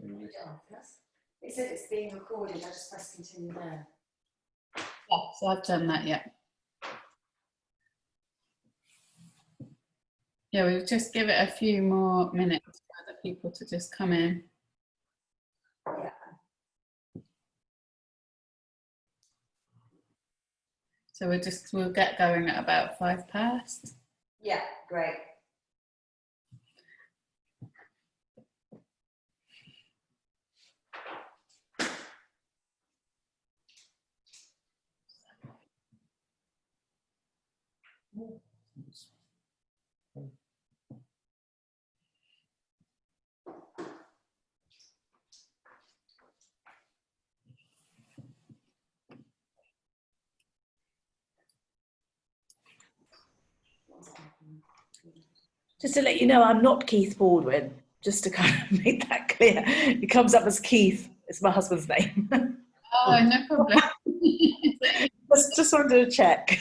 It said it's being recorded. I just press continue there. Yeah, so I've done that, yeah. Yeah, we'll just give it a few more minutes for other people to just come in. Yeah. So we'll get going at about 5 past. Yeah, great. Just to let you know, I'm not Keith Baldwin, just to kind of make that clear. It comes up as Keith. It's my husband's name. Oh, no problem. just wanted to check.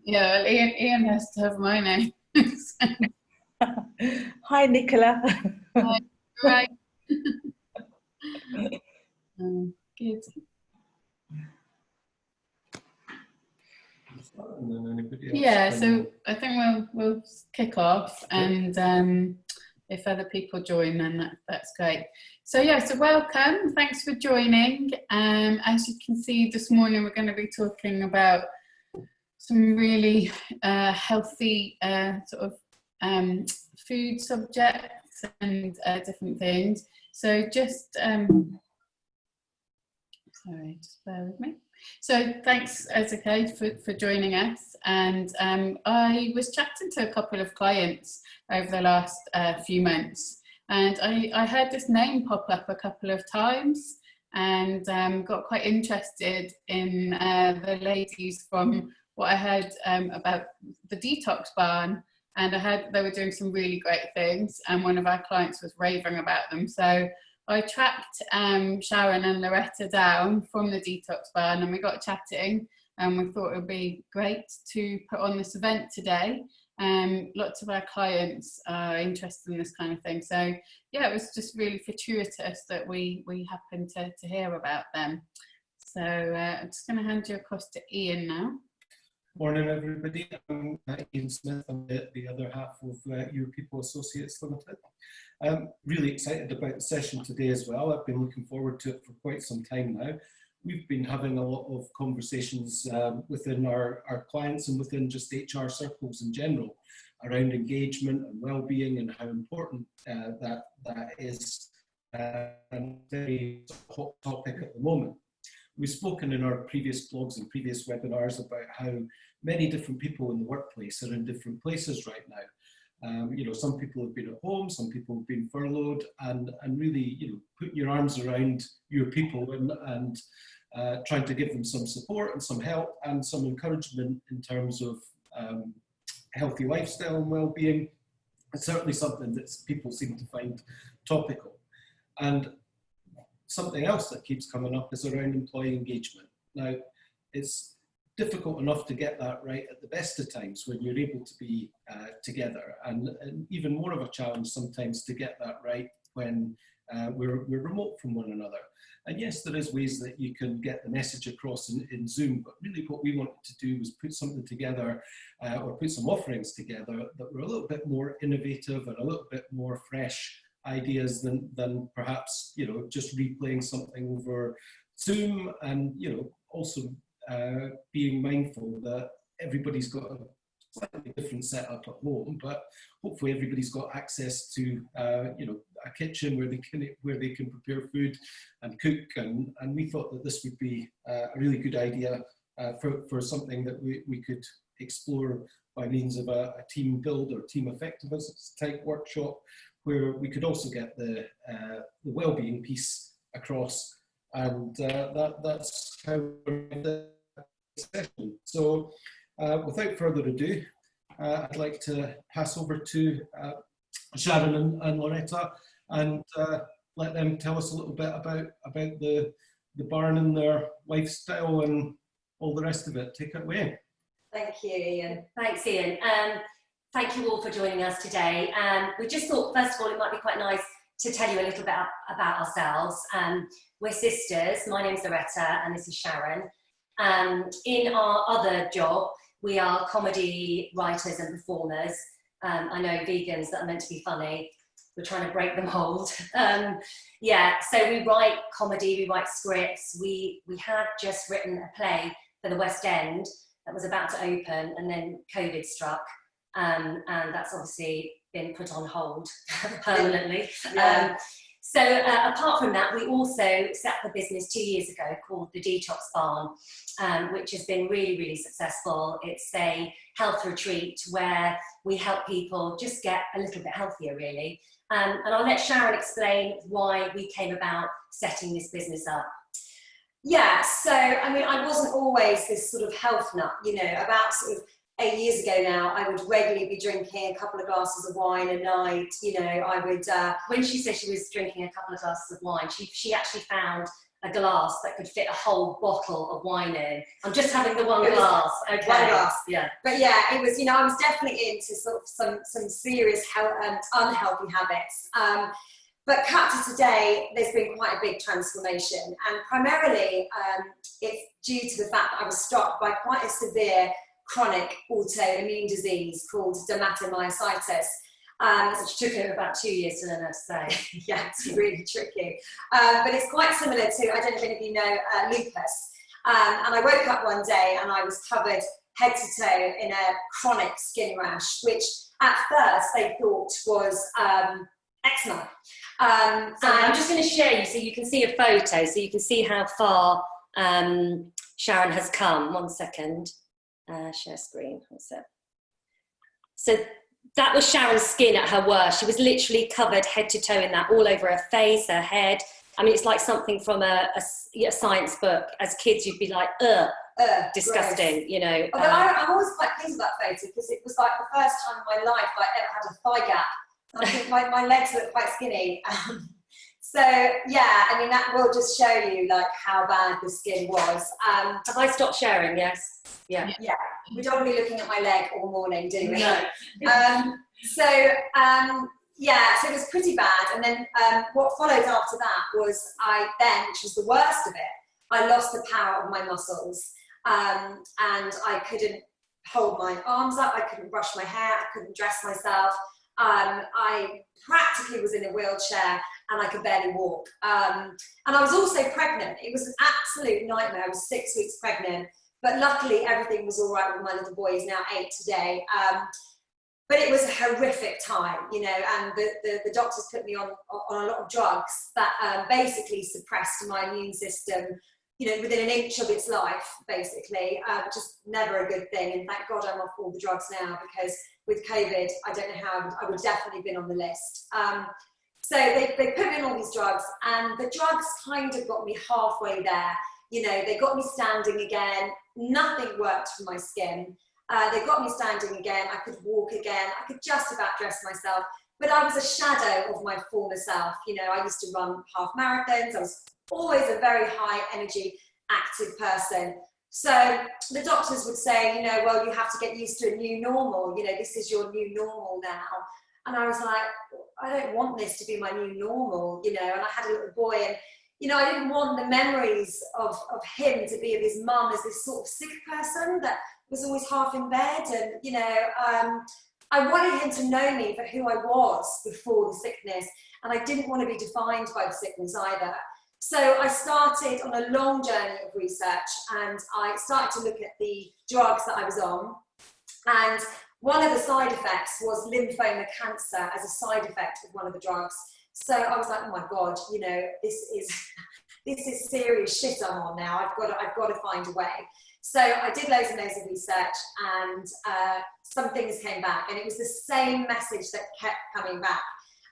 Yeah, well, Ian has to have my name. Hi, Nicola. Hi, right. Good. Yeah, so I think we'll kick off, and if other people join, then that's great. So yeah, so welcome. Thanks for joining. As you can see, this morning we're going to be talking about some really healthy sort of food subjects and different things. So just sorry, just bear with me. So thanks, Ezeke, for joining us. And I was chatting to a couple of clients over the last few months, and I heard this name pop up a couple of times, and got quite interested in the ladies from what I heard about the Detox Barn, and I heard they were doing some really great things, and one of our clients was raving about them. So I tracked Sharon and Lauretta down from the Detox Barn, and we got chatting, and we thought it would be great to put on this event today. Lots of our clients are interested in this kind of thing, so yeah, it was just really fortuitous that we happened to hear about them. So I'm just going to hand you across to Ian now. Morning, everybody. I'm Ian Smith. I'm the other half of Your People Associates Limited. I'm really excited about the session today as well. I've been looking forward to it for quite some time now. We've been having a lot of conversations within our clients and within just HR circles in general around engagement and well-being and how important that is, and a very hot topic at the moment. We've spoken in our previous blogs and previous webinars about how many different people in the workplace are in different places right now. You know, some people have been at home, some people have been furloughed, and really, you know, put your arms around your people and trying to give them some support and some help and some encouragement in terms of healthy lifestyle and well-being. It's certainly something that people seem to find topical. And something else that keeps coming up is around employee engagement. Now, it's difficult enough to get that right at the best of times when you're able to be together, and even more of a challenge sometimes to get that right when we're remote from one another. And yes, there is ways that you can get the message across in Zoom, but really what we wanted to do was put something together or put some offerings together that were a little bit more innovative and a little bit more fresh ideas than perhaps, you know, just replaying something over Zoom, and, you know, also being mindful that everybody's got a slightly different setup at home, but hopefully everybody's got access to you know, a kitchen where they can prepare food and cook, and we thought that this would be a really good idea for something that we could explore by means of a team build or team effectiveness type workshop, where we could also get the well-being piece across, and that's how we're session. So without further ado, I'd like to pass over to Sharon and Lauretta, and let them tell us a little bit about the barn and their lifestyle and all the rest of it. Take it away. Thank you, Ian. Thanks, Ian. Thank you all for joining us today. We just thought, first of all, it might be quite nice to tell you a little bit about ourselves. We're sisters. My name's Lauretta and this is Sharon. In our other job, we are comedy writers and performers. I know vegans that are meant to be funny. We're trying to break the mold. Yeah, so we write comedy, we write scripts. We had just written a play for the West End that was about to open, and then COVID struck. And that's obviously been put on hold permanently. Yeah. So apart from that, we also set up a business 2 years ago called the Detox Barn, which has been really, really successful. It's a health retreat where we help people just get a little bit healthier, really. And I'll let Sharon explain why we came about setting this business up. Yeah, so I mean, I wasn't always this sort of health nut, you know. About sort of 8 years ago now, I would regularly be drinking a couple of glasses of wine a night, you know. I would, When she said she was drinking a couple of glasses of wine, she actually found a glass that could fit a whole bottle of wine in. I'm just having the one glass. Okay. one glass. Yeah. But yeah, it was, you know, I was definitely into sort of some serious unhealthy habits. But cut to today, there's been quite a big transformation, and primarily it's due to the fact that I was struck by quite a severe chronic autoimmune disease called dermatomyositis. Which took her about 2 years to learn how to say. Yeah, it's really tricky. But it's quite similar to, I don't know if any of you know, lupus. And I woke up one day and I was covered head to toe in a chronic skin rash, which at first they thought was eczema. So I'm just going to share you so you can see a photo, so you can see how far Sharon has come. 1 second. Share screen. So that was Sharon's skin at her worst. She was literally covered head to toe in that, all over her face, her head. I mean, it's like something from a science book. As kids, you'd be like, ugh, disgusting, gross. you know. Although I'm always quite pleased with that photo because it was like the first time in my life I ever had a thigh gap. I think my legs look quite skinny. So yeah, I mean, that will just show you like how bad the skin was. Have I stopped sharing? Yes. Yeah. Yeah, we don't want to be looking at my leg all morning, do we? No. Yeah, so it was pretty bad. And then what followed after that was which was the worst of it, I lost the power of my muscles. And I couldn't hold my arms up, I couldn't brush my hair, I couldn't dress myself. I practically was in a wheelchair and I could barely walk. And I was also pregnant. It was an absolute nightmare. I was 6 weeks pregnant, but luckily everything was all right with my little boy. He's now 8 today. But it was a horrific time, you know, and the doctors put me on a lot of drugs that basically suppressed my immune system, you know, within an inch of its life, basically, which is never a good thing. And thank God I'm off all the drugs now, because with COVID, I don't know how I would definitely have been on the list. So they put me on all these drugs, and the drugs kind of got me halfway there. You know, they got me standing again. Nothing worked for my skin. They got me standing again. I could walk again. I could just about dress myself. But I was a shadow of my former self. You know, I used to run half marathons. I was always a very high energy, active person. So the doctors would say, you know, well, you have to get used to a new normal. You know, this is your new normal now. And I was like, I don't want this to be my new normal, you know. And I had a little boy, and, you know, I didn't want the memories of him to be of his mum as this sort of sick person that was always half in bed. And, you know, I wanted him to know me for who I was before the sickness. And I didn't want to be defined by the sickness either. So I started on a long journey of research, and I started to look at the drugs that I was on. And one of the side effects was lymphoma cancer as a side effect of one of the drugs. So I was like, oh my God, you know, this is serious shit I'm on now. I've got to find a way. So I did loads and loads of research, and some things came back, and it was the same message that kept coming back.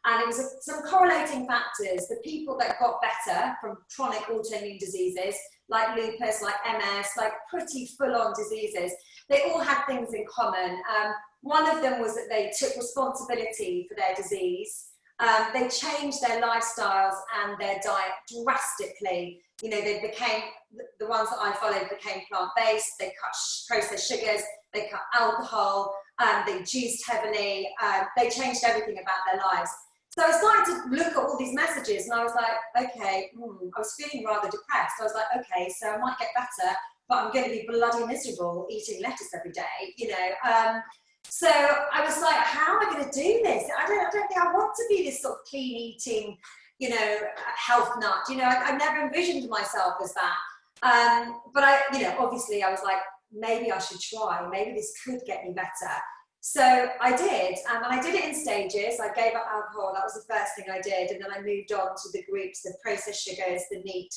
And it was some correlating factors. The people that got better from chronic autoimmune diseases, like lupus, like MS, like pretty full-on diseases, they all had things in common. One of them was that they took responsibility for their disease. They changed their lifestyles and their diet drastically. You know, they became, the ones that I followed became plant-based. They cut processed sugars, they cut alcohol, they juiced heavily, they changed everything about their lives. So I started to look at all these messages and I was like, okay, I was feeling rather depressed. I was like, okay, so I might get better, but I'm going to be bloody miserable eating lettuce every day, you know. So I was like, how am I going to do this? I don't think I want to be this sort of clean eating, you know, health nut. You know, I never envisioned myself as that. But I, you know, obviously I was like, maybe I should try. Maybe this could get me better. So I did, and I did it in stages. I gave up alcohol. That was the first thing I did. And then I moved on to the groups, the processed sugars, the meat,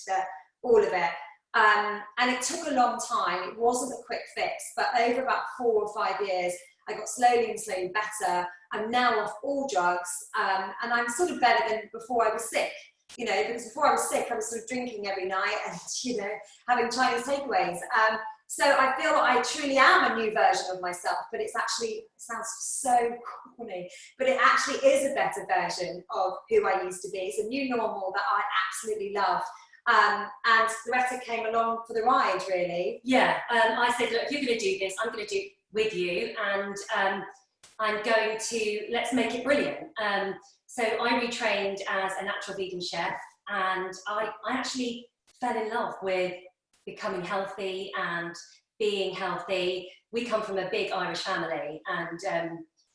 all of it. And it took a long time. It wasn't a quick fix, but over about 4 or 5 years, I got slowly and slowly better. I'm now off all drugs, and I'm sort of better than before I was sick. You know, because before I was sick, I was sort of drinking every night and, you know, having Chinese takeaways. So I feel I truly am a new version of myself, but it's actually, it sounds so corny, but it actually is a better version of who I used to be. It's a new normal that I absolutely love. And Lauretta came along for the ride, really. Yeah, I said, look, if you're going to do this, I'm going to do it with you, and I'm going to, let's make it brilliant. So I retrained as a natural vegan chef, and I actually fell in love with becoming healthy and being healthy. We come from a big Irish family, and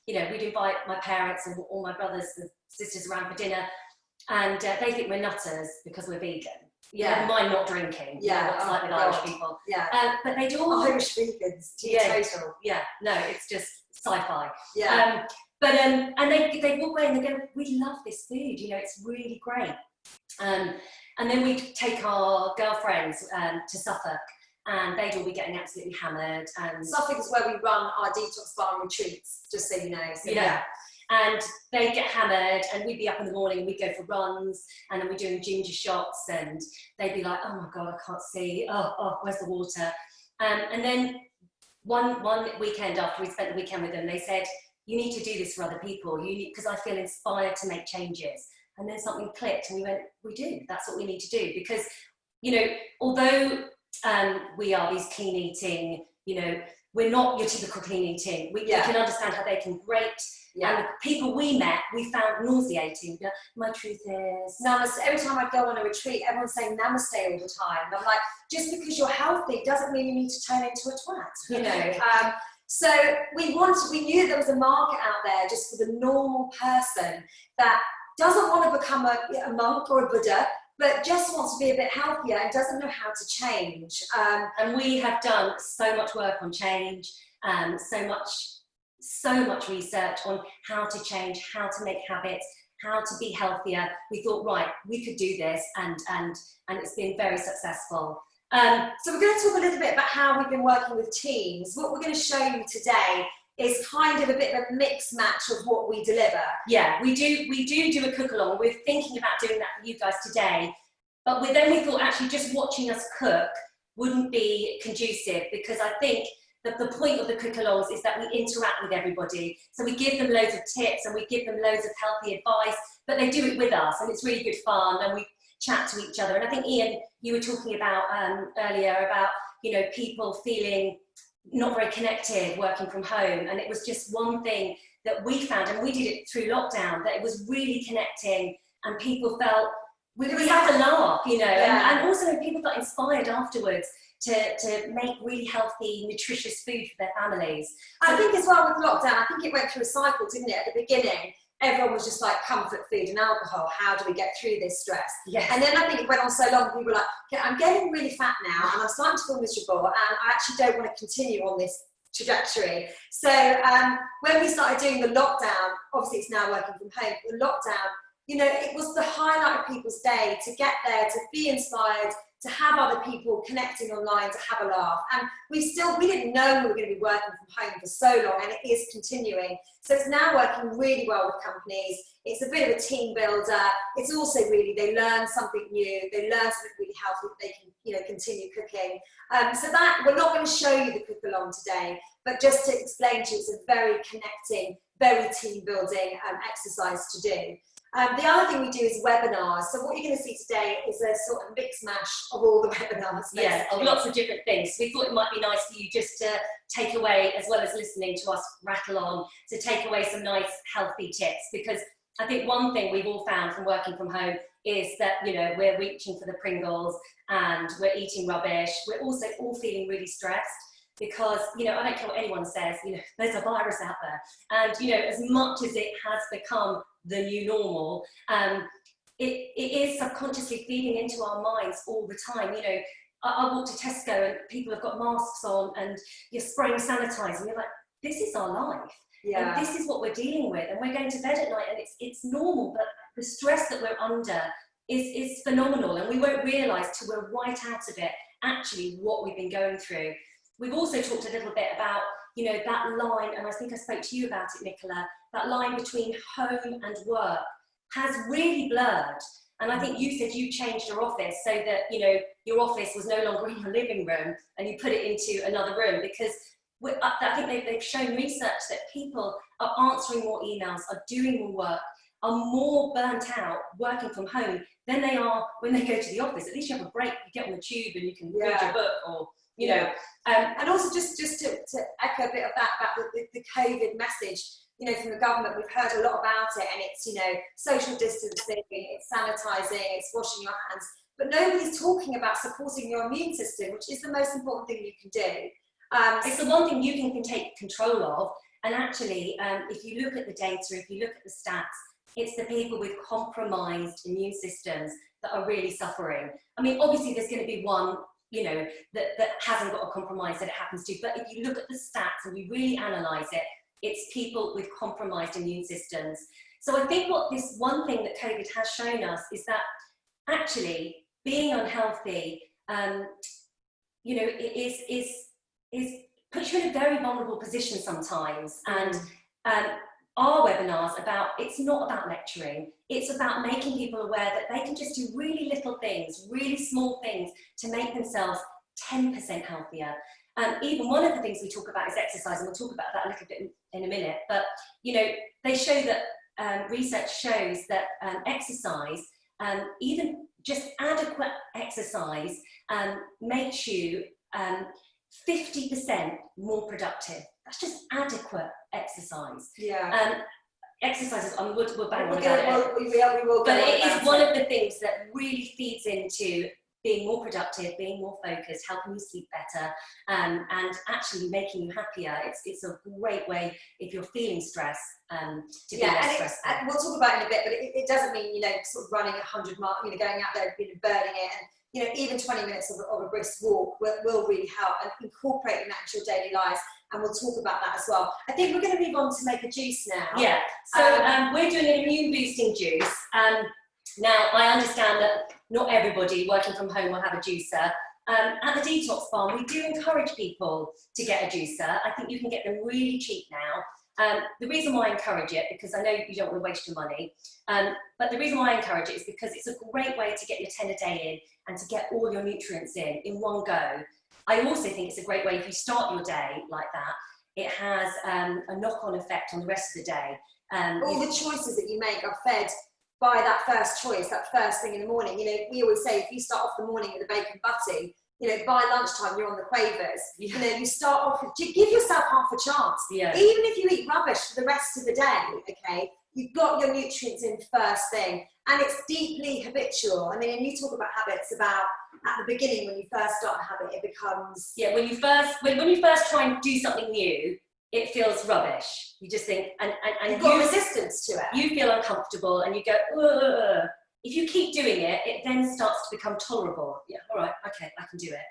you know, we'd invite my parents and all my brothers and sisters around for dinner, and they think we're nutters because we're vegan. Yeah, mind not drinking. Yeah, you know, what's like with Irish people. Yeah, but they do all Irish vegans. Teetotal. Yeah, no, it's just sci-fi. Yeah. And they walk away and they go, we love this food. You know, it's really great. And then we'd take our girlfriends to Suffolk, and they'd all be getting absolutely hammered. And Suffolk is where we run our Detox Barn retreats, just so you know. So yeah. And they'd get hammered, and we'd be up in the morning, and we'd go for runs, and then we're doing ginger shots, and they'd be like, oh my God, I can't see. Oh, where's the water? And then one weekend after we spent the weekend with them, they said, you need to do this for other people. You need, because I feel inspired to make changes. And then something clicked, and we went, we do. That's what we need to do. Because, you know, although we are these clean eating, you know, we're not your typical clean eating. We can understand how they can grate. Yeah. And the people we met, we found nauseating. My truth is... Namaste. Every time I go on a retreat, everyone's saying namaste all the time. And I'm like, just because you're healthy doesn't mean you need to turn into a twat, you know. So we knew there was a market out there just for the normal person that doesn't want to become a monk or a Buddha, but just wants to be a bit healthier and doesn't know how to change. And we have done so much work on change, so much research on how to change, how to make habits, how to be healthier. We thought, right, we could do this, and it's been very successful. So we're going to talk a little bit about how we've been working with teams. What we're going to show you today is kind of a bit of a mix match of what we deliver. Yeah, we do a cook along. We're thinking about doing that for you guys today, but then we thought actually just watching us cook wouldn't be conducive, because I think that the point of the cook alongs is that we interact with everybody. So we give them loads of tips and we give them loads of healthy advice, but they do it with us, and it's really good fun, and we chat to each other. And I think, Ian, you were talking about earlier about, you know, people feeling not very connected working from home, and it was just one thing that we found, and we did it through lockdown, that it was really connecting, and people felt we had to laugh, you know. And also people felt inspired afterwards to make really healthy, nutritious food for their families. I think as well with lockdown, I think it went through a cycle, didn't it? At the beginning, everyone was just like comfort food and alcohol. How do we get through this stress? Yes. And then I think it went on so long, people were like, okay, I'm getting really fat now, and I'm starting to feel miserable, and I actually don't want to continue on this trajectory. So when we started doing the lockdown, obviously it's now working from home, the lockdown, you know, it was the highlight of people's day to get there, to be inspired, to have other people connecting online, to have a laugh. And we didn't know we were going to be working from home for so long, and it is continuing. So it's now working really well with companies. It's a bit of a team builder. It's also really, they learn something new, they learn something really healthy that they can, you know, continue cooking. So that, we're not going to show you the cook along today, but just to explain to you, it's a very connecting, very team building exercise to do. The other thing we do is webinars. So what you're going to see today is a sort of mix mash of all the webinars. Yeah, of lots of different things. We thought it might be nice for you just to take away, as well as listening to us rattle on, to take away some nice healthy tips, because I think one thing we've all found from working from home is that, you know, we're reaching for the Pringles and we're eating rubbish. We're also all feeling really stressed because, you know, I don't care what anyone says, you know, there's a virus out there. And, you know, as much as it has become the new normal, it is subconsciously feeding into our minds all the time. You know, I walk to Tesco and people have got masks on and you're spraying sanitizer and you're like, this is our life. Yeah. And this is what we're dealing with, and we're going to bed at night and it's normal, but the stress that we're under is phenomenal, and we won't realise till we're right out of it actually what we've been going through. We've also talked a little bit about, you know, that line, and I think I spoke to you about it, Nicola, that line between home and work has really blurred. And I think you said you changed your office so that, you know, your office was no longer in your living room and you put it into another room, because I think they've shown research that people are answering more emails, are doing more work, are more burnt out working from home than they are when they go to the office. At least you have a break, you get on the tube and you can read your book, or, you know. And also just to echo a bit of that about the COVID message, you know, from the government, we've heard a lot about it, and it's, you know, social distancing, it's sanitising, it's washing your hands, but nobody's talking about supporting your immune system, which is the most important thing you can do. It's the one thing you can take control of, and actually, if you look at the data, if you look at the stats, it's the people with compromised immune systems that are really suffering. I mean, obviously there's going to be one, you know, that hasn't got a compromise that it happens to, but if you look at the stats and we really analyse it, it's people with compromised immune systems. So I think what this one thing that COVID has shown us is that actually being unhealthy, you know, puts you in a very vulnerable position sometimes. And our webinars it's not about lecturing, it's about making people aware that they can just do really little things, really small things to make themselves 10% healthier. Even one of the things we talk about is exercise, and we'll talk about that a little bit in a minute, but, you know, they show that research shows that exercise, even just adequate exercise, makes you 50% more productive. That's just adequate exercise. Yeah. Exercises, we'll bang on about it. We will but it is one of the things that really feeds into being more productive, being more focused, helping you sleep better, and actually making you happier. It's a great way, if you're feeling stress, to be less stressful. And we'll talk about it in a bit, but it doesn't mean, you know, sort of running 100 miles, you know, going out there, you know, burning it, and, you know, even 20 minutes of a brisk walk will really help, and incorporating that into your daily lives. And we'll talk about that as well. I think we're going to move on to make a juice now. Yeah, so we're doing an immune boosting juice. Now, I understand that not everybody working from home will have a juicer. At the Detox Barn, we do encourage people to get a juicer. I think you can get them really cheap now. The reason why I encourage it, because I know you don't want to waste your money, but the reason why I encourage it is because it's a great way to get your 10 a day in and to get all your nutrients in one go. I also think it's a great way, if you start your day like that, it has a knock-on effect on the rest of the day. All the choices that you make are fed by that first choice, that first thing in the morning. You know, we always say, if you start off the morning with a bacon butty, you know, by lunchtime you're on the quavers. Yeah. You know, you start off, give yourself half a chance. Yeah. Even if you eat rubbish for the rest of the day, okay, you've got your nutrients in first thing, and it's deeply habitual. I mean, and you talk about habits, about at the beginning when you first start a habit, it becomes... Yeah, when you first try and do something new, it feels rubbish. You just think, and you've got resistance to it. You feel uncomfortable and you go, ugh. If you keep doing it, it then starts to become tolerable. Yeah, all right, okay, I can do it.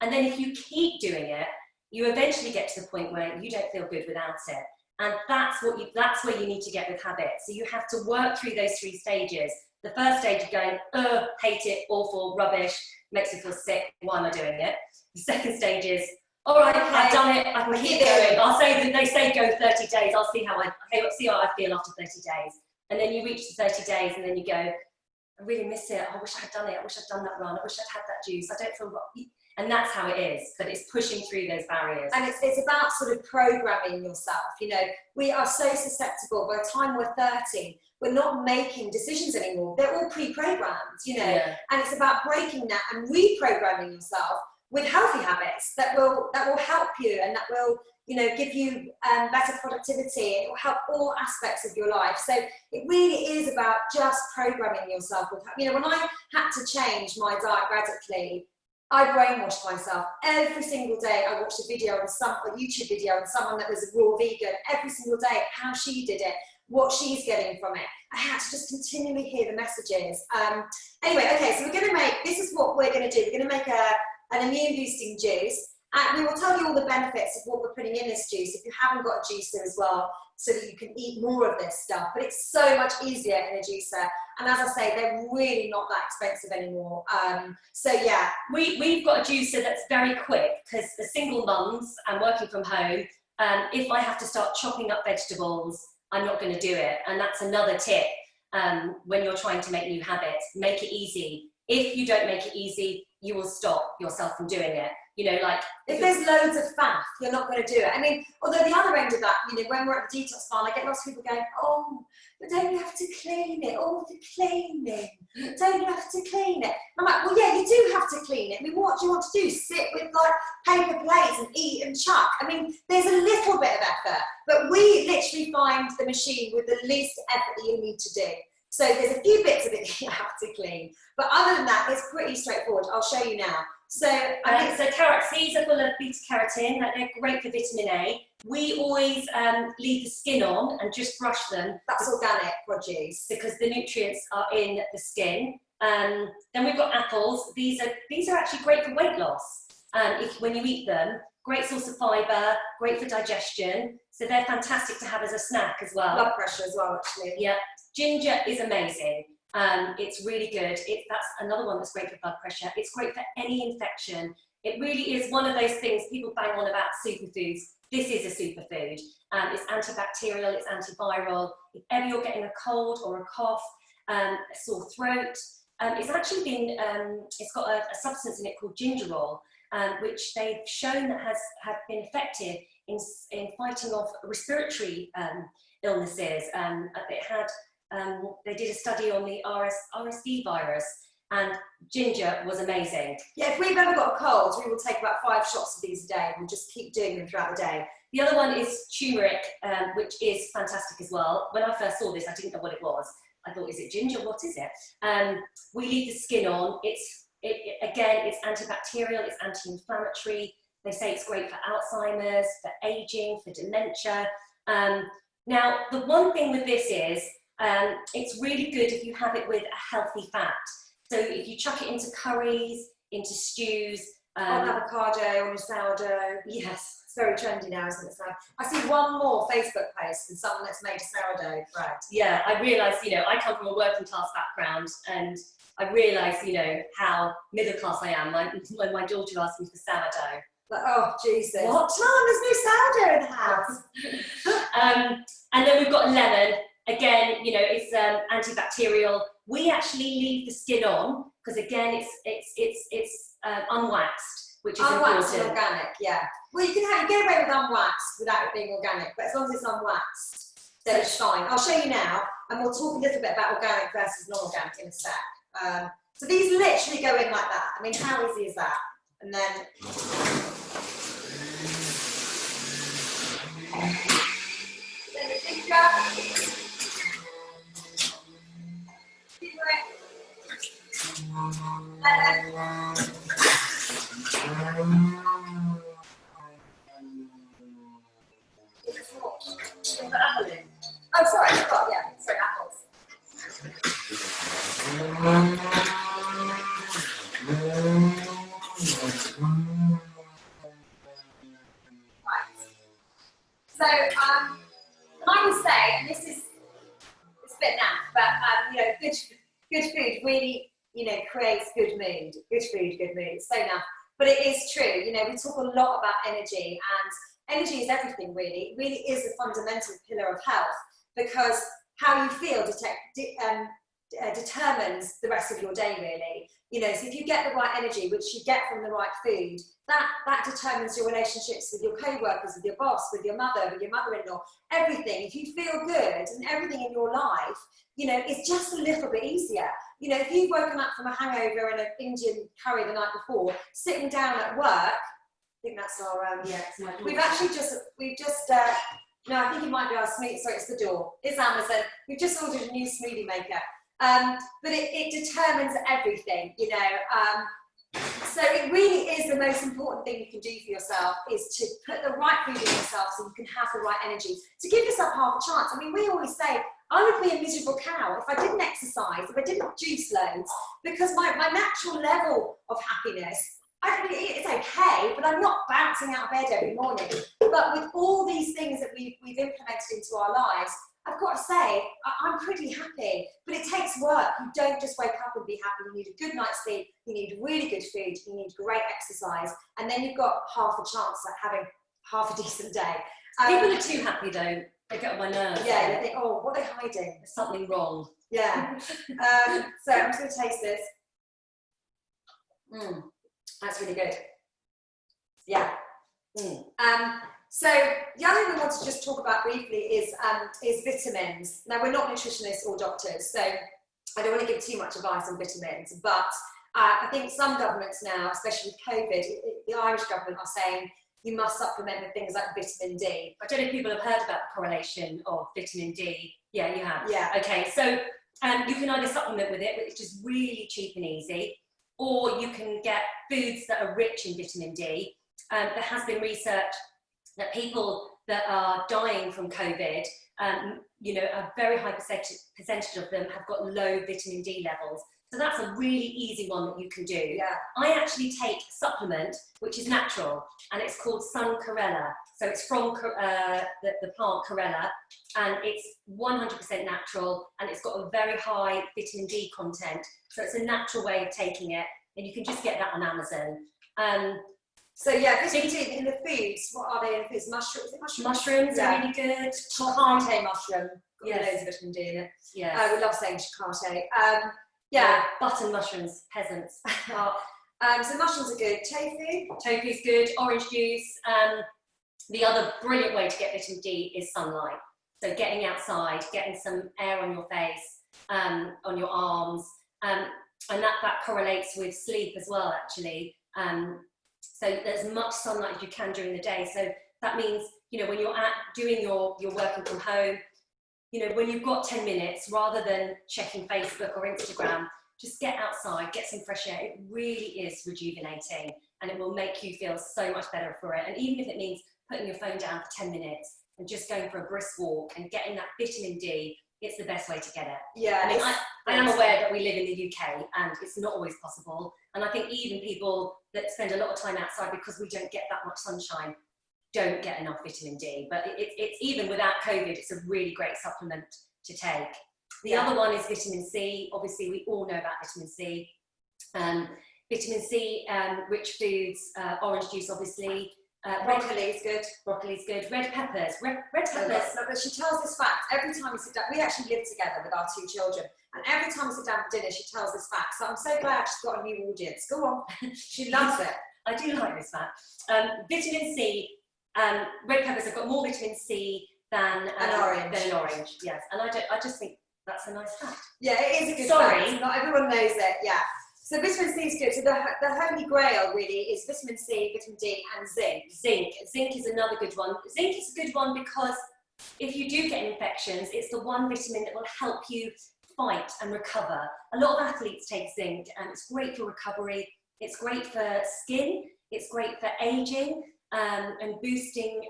And then if you keep doing it, you eventually get to the point where you don't feel good without it. And that's where you need to get with habits. So you have to work through those 3 stages. The first stage is going, ugh, hate it, awful, rubbish, makes me feel sick, why am I doing it? The second stage is, all right, I've done it, I can keep going. I'll say, they say go 30 days, I'll see how I feel after 30 days. And then you reach the 30 days and then you go, I really miss it. I wish I had done it. I wish I'd done that run. I wish I'd had that juice. I don't feel right. And that's how it is, but it's pushing through those barriers. And it's about sort of programming yourself. You know, we are so susceptible. By the time we're 30, we're not making decisions anymore. They're all pre-programmed, you know. Yeah. And it's about breaking that and reprogramming yourself with healthy habits that will help you, and that will, you know, give you better productivity. It will help all aspects of your life. So it really is about just programming yourself. You know, when I had to change my diet radically, I brainwashed myself. Every single day I watched a video on a YouTube video on someone that was a raw vegan, every single day, how she did it, what she's getting from it. I had to just continually hear the messages. Anyway, okay, so this is what we're going to do. We're going to make an immune boosting juice. And we will tell you all the benefits of what we're putting in this juice if you haven't got a juicer as well, so that you can eat more of this stuff. But it's so much easier in a juicer. And as I say, they're really not that expensive anymore. So yeah. We've got a juicer that's very quick, because the single mums and working from home, if I have to start chopping up vegetables, I'm not going to do it. And that's another tip when you're trying to make new habits. Make it easy. If you don't make it easy, you will stop yourself from doing it. You know, like if there's loads of faff, you're not going to do it. I mean, although the other end of that, you know, when we're at the Detox Barn, I get lots of people going, oh, but don't you have to clean it? Oh, the cleaning. Don't you have to clean it? I'm like, well, yeah, you do have to clean it. I mean, what do you want to do? Sit with like paper plates and eat and chuck? I mean, there's a little bit of effort, but we literally find the machine with the least effort that you need to do. So there's a few bits of it that you have to clean. But other than that, it's pretty straightforward. I'll show you now. So so carrot seeds are full of beta carotene. They're great for vitamin A. We always leave the skin on and just brush them. That's organic produce, because the nutrients are in the skin. Then we've got apples. These are actually great for weight loss. When you eat them, great source of fibre, great for digestion. So they're fantastic to have as a snack as well. Blood pressure as well, actually. Yeah, ginger is amazing. It's really good. That's another one that's great for blood pressure. It's great for any infection. It really is one of those things people bang on about superfoods. This is a superfood. It's antibacterial, it's antiviral. If ever you're getting a cold or a cough, a sore throat, it's actually been, it's got a substance in it called gingerol, which they've shown that have been effective in fighting off respiratory illnesses. They did a study on the RSV virus, and ginger was amazing. Yeah, if we've ever got a cold, we will take about 5 shots of these a day. We'll just keep doing them throughout the day. The other one is turmeric, which is fantastic as well. When I first saw this, I didn't know what it was. I thought, is it ginger? What is it? We leave the skin on. Again, it's antibacterial, it's anti-inflammatory. They say it's great for Alzheimer's, for aging, for dementia. Now, the one thing with this is, it's really good if you have it with a healthy fat. So if you chuck it into curries, into stews. On avocado, on a sourdough. Yes. It's very trendy now, isn't it? So I see one more Facebook post than someone that's made a sourdough bread. Yeah, I realised, I come from a working class background, and I realised, how middle class I am when my daughter asked me for sourdough. Like, oh, Jesus. What? Mom, there's no sourdough in the house. And then we've got lemon. Again, it's antibacterial. We actually leave the skin on because, again, it's unwaxed, which is unwaxed important. and organic, yeah. Well, you can get away with unwaxed without it being organic, but as long as it's unwaxed, then it's fine. I'll show you now, and we'll talk a little bit about organic versus non-organic in a sec. So these literally go in like that. I mean, how easy is that? And then... then the ginger. Oh, sorry, I forgot, yeah, sorry, apples. Right. So, I would say, and this is a bit naff, but good food really, creates good mood. Good food, good mood. It's so naff, but it is true. We talk a lot about energy, and energy is everything. Really, it really is a fundamental pillar of health, because how you feel determines the rest of your day, really. You know, so if you get the right energy, which you get from the right food, that determines your relationships with your co-workers, with your boss, with your mother-in-law, everything. If you feel good and everything in your life, you know, it's just a little bit easier. You know, if you've woken up from a hangover and an Indian curry the night before, sitting down at work, I think that's our, we've just, no, I think it might be our smoothie, sorry, it's the door. It's Amazon. We've just ordered a new smoothie maker. But it determines everything, you know. So it really is the most important thing you can do for yourself, is to put the right food in yourself so you can have the right energy. To give yourself half a chance. I mean, we always say, I would be a miserable cow if I didn't exercise, if I didn't juice loads, because my natural level of happiness, it's okay, but I'm not bouncing out of bed every morning. But with all these things that we've implemented into our lives, I've got to say, I'm pretty happy, but it takes work. You don't just wake up and be happy. You need a good night's sleep, you need really good food, you need great exercise, and then you've got half a chance at having half a decent day. People are too happy though. They get on my nerves. Yeah, they think, oh, what are they hiding? There's something wrong. Yeah. So I'm just going to taste this. That's really good. Yeah. So the other thing I want to just talk about briefly is vitamins. Now, we're not nutritionists or doctors, so I don't want to give too much advice on vitamins, but I think some governments now, especially with COVID, the Irish government are saying you must supplement with things like vitamin D. I don't know if people have heard about the correlation of vitamin D. Yeah, you have. Yeah. Okay, so you can either supplement with it, which is really cheap and easy, or you can get foods that are rich in vitamin D. There has been research that people that are dying from COVID, you know, a very high percentage of them have got low vitamin D levels. So that's a really easy one that you can do. Yeah. I actually take a supplement which is natural, and it's called Sun Chlorella. So it's from the plant Chlorella, and it's 100% natural, and it's got a very high vitamin D content. So it's a natural way of taking it, and you can just get that on Amazon. So yeah, vitamin D in the foods, what are they in the foods? Mushrooms? Mushrooms are really good. Chicote mushroom, got Yes. loads of vitamin D in it. Yeah. We love saying chicote. Button mushrooms, peasants. So mushrooms are good. Tofu? Tofu's good. Orange juice. The other brilliant way to get vitamin D is sunlight. So getting outside, getting some air on your face, on your arms, and that correlates with sleep as well, actually. So there's as much sunlight as you can during the day. So that means, you know, when you're doing your working from home, you know, when you've got 10 minutes, rather than checking Facebook or Instagram, just get outside, get some fresh air. It really is rejuvenating, and it will make you feel so much better for it. And even if it means putting your phone down for 10 minutes and just going for a brisk walk and getting that vitamin D, it's the best way to get it. Yeah. I mean, I am aware that we live in the UK and it's not always possible. And I think even people that spend a lot of time outside, because we don't get that much sunshine, don't get enough vitamin D. But it's even without COVID, it's a really great supplement to take. The other one is vitamin C. Obviously, we all know about vitamin C. Vitamin C, rich foods, orange juice, obviously. Broccoli's good. Broccoli's good. Red peppers. Red peppers. But she tells this fact every time we sit down. We actually live together with our 2 children, and every time we sit down for dinner, she tells this fact. So I'm so glad she's got a new audience. Go on. She loves it. I do like this fact. Vitamin C. Red peppers have got more vitamin C than an orange. Yes, and I just think that's a nice fact. Yeah, it is a good Sorry. fact. Not everyone knows it. Yeah. So vitamin C is good. So the holy grail really is vitamin C, vitamin D, and zinc. Zinc is another good one. Zinc is a good one because if you do get infections, it's the one vitamin that will help you fight and recover. A lot of athletes take zinc, and it's great for recovery. It's great for skin. It's great for aging and boosting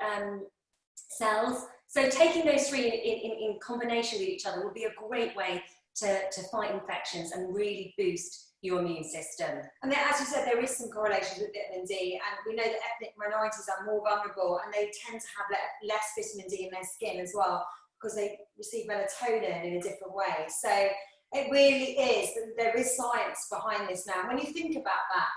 cells. So taking those three in combination with each other will be a great way to fight infections and really boost your immune system. And then, as you said, there is some correlation with vitamin D, and we know that ethnic minorities are more vulnerable, and they tend to have less vitamin D in their skin as well, because they receive melatonin in a different way. So it really is, there is science behind this now. When you think about that,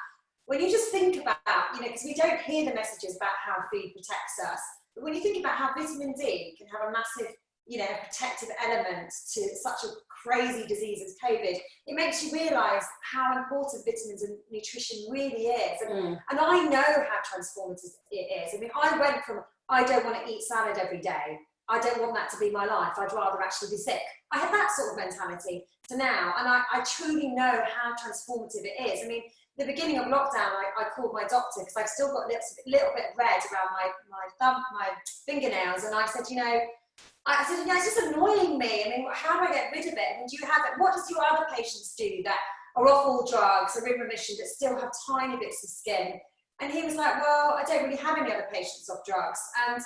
when you just think about, you know, because we don't hear the messages about how food protects us, but when you think about how vitamin D can have a massive you know, a protective element to such a crazy disease as COVID, it makes you realise how important vitamins and nutrition really is. And I know how transformative it is. I mean, I went from, I don't want to eat salad every day, I don't want that to be my life, I'd rather actually be sick. I had that sort of mentality to now, and I truly know how transformative it is. I mean, the beginning of lockdown, I called my doctor because I've still got a little bit of red around my fingernails, and I said, you know, it's just annoying me. I mean, how do I get rid of it? I mean, do you have it? What does your other patients do that are off all drugs, are in remission, but still have tiny bits of skin? And he was like, well, I don't really have any other patients off drugs. And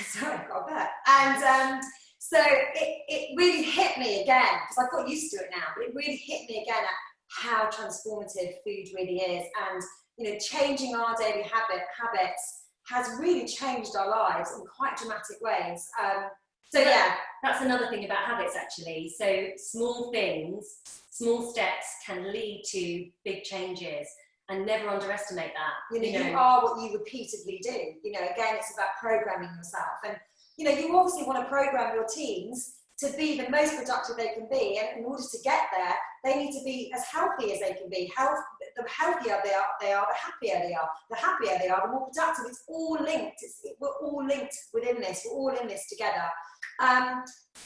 sorry, I've got a bet. And so it really hit me again, because I've got used to it now, but it really hit me again at how transformative food really is. And, you know, changing our daily habits has really changed our lives in quite dramatic ways. So yeah. That's another thing about habits, actually. So small things, small steps can lead to big changes, and never underestimate that. You know, you are what you repeatedly do. You know, again, it's about programming yourself. And, you know, you obviously want to program your teams to be the most productive they can be. And in order to get there, they need to be as healthy as they can be. The healthier they are, the happier they are. The happier they are, the more productive. It's all linked. We're all linked within this. We're all in this together.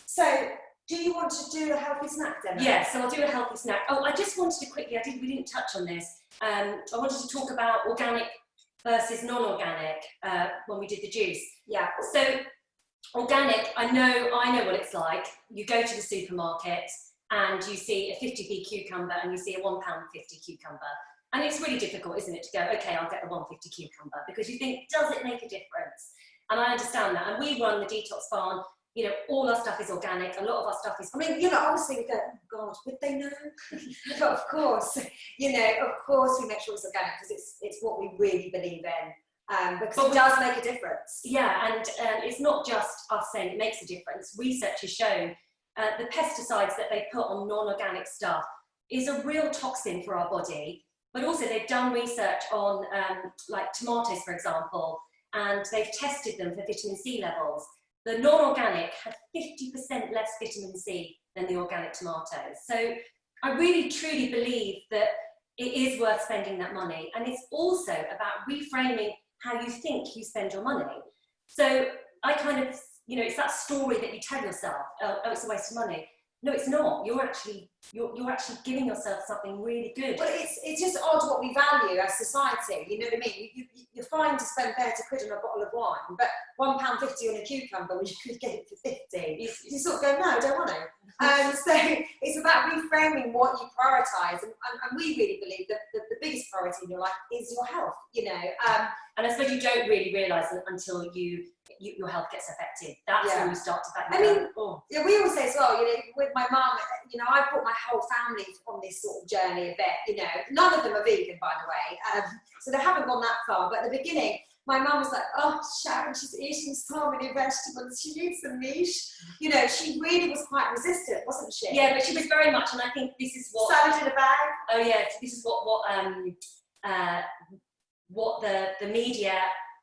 So, do you want to do a healthy snack then? Yeah, so I'll do a healthy snack. Oh, I just wanted to quickly, we didn't touch on this. I wanted to talk about organic versus non-organic when we did the juice. Yeah. So organic, I know what it's like. You go to the supermarket and you see a 50p cucumber and you see a £1.50 cucumber. And it's really difficult, isn't it, to go, okay, I'll get the 150 cucumber, because you think, does it make a difference? And I understand that. And we run the Detox Barn. You know, all our stuff is organic. A lot of our stuff is, I mean, you know, honestly, we go, oh God, would they know? But of course, you know, of course we make sure it's organic, because it's what we really believe in. Because it does make a difference. Yeah, and it's not just us saying it makes a difference. Research has shown the pesticides that they put on non-organic stuff is a real toxin for our body. But also they've done research on like tomatoes, for example, and they've tested them for vitamin C levels. The non-organic had 50% less vitamin C than the organic tomatoes. So I really, truly believe that it is worth spending that money. And it's also about reframing how you think you spend your money. So I kind of, you know, it's that story that you tell yourself, oh, it's a waste of money. No, it's not. You're actually giving yourself something really good. Well, it's just odd what we value as society. You know what I mean? You're fine to spend 30 quid on a bottle of wine, but £1.50 on a cucumber when you could get it for 50. You sort of go, no, I don't want to. So it's about reframing what you prioritise, and we really believe that the biggest priority in your life is your health. You know, and I suppose you don't really realise it until your health gets affected. That's when you start to back. Yeah, we always say as well, you know, with my mum, you know, I've brought my whole family on this sort of journey a bit, you know. None of them are vegan, by the way, so they haven't gone that far. But at the beginning, my mum was like, oh, Sharon, she's eating so many vegetables, she needs some meat. You know, she really was quite resistant, wasn't she? Yeah, but she was very much, and I think this is what... Salad in a bag? Oh yeah, this is what the media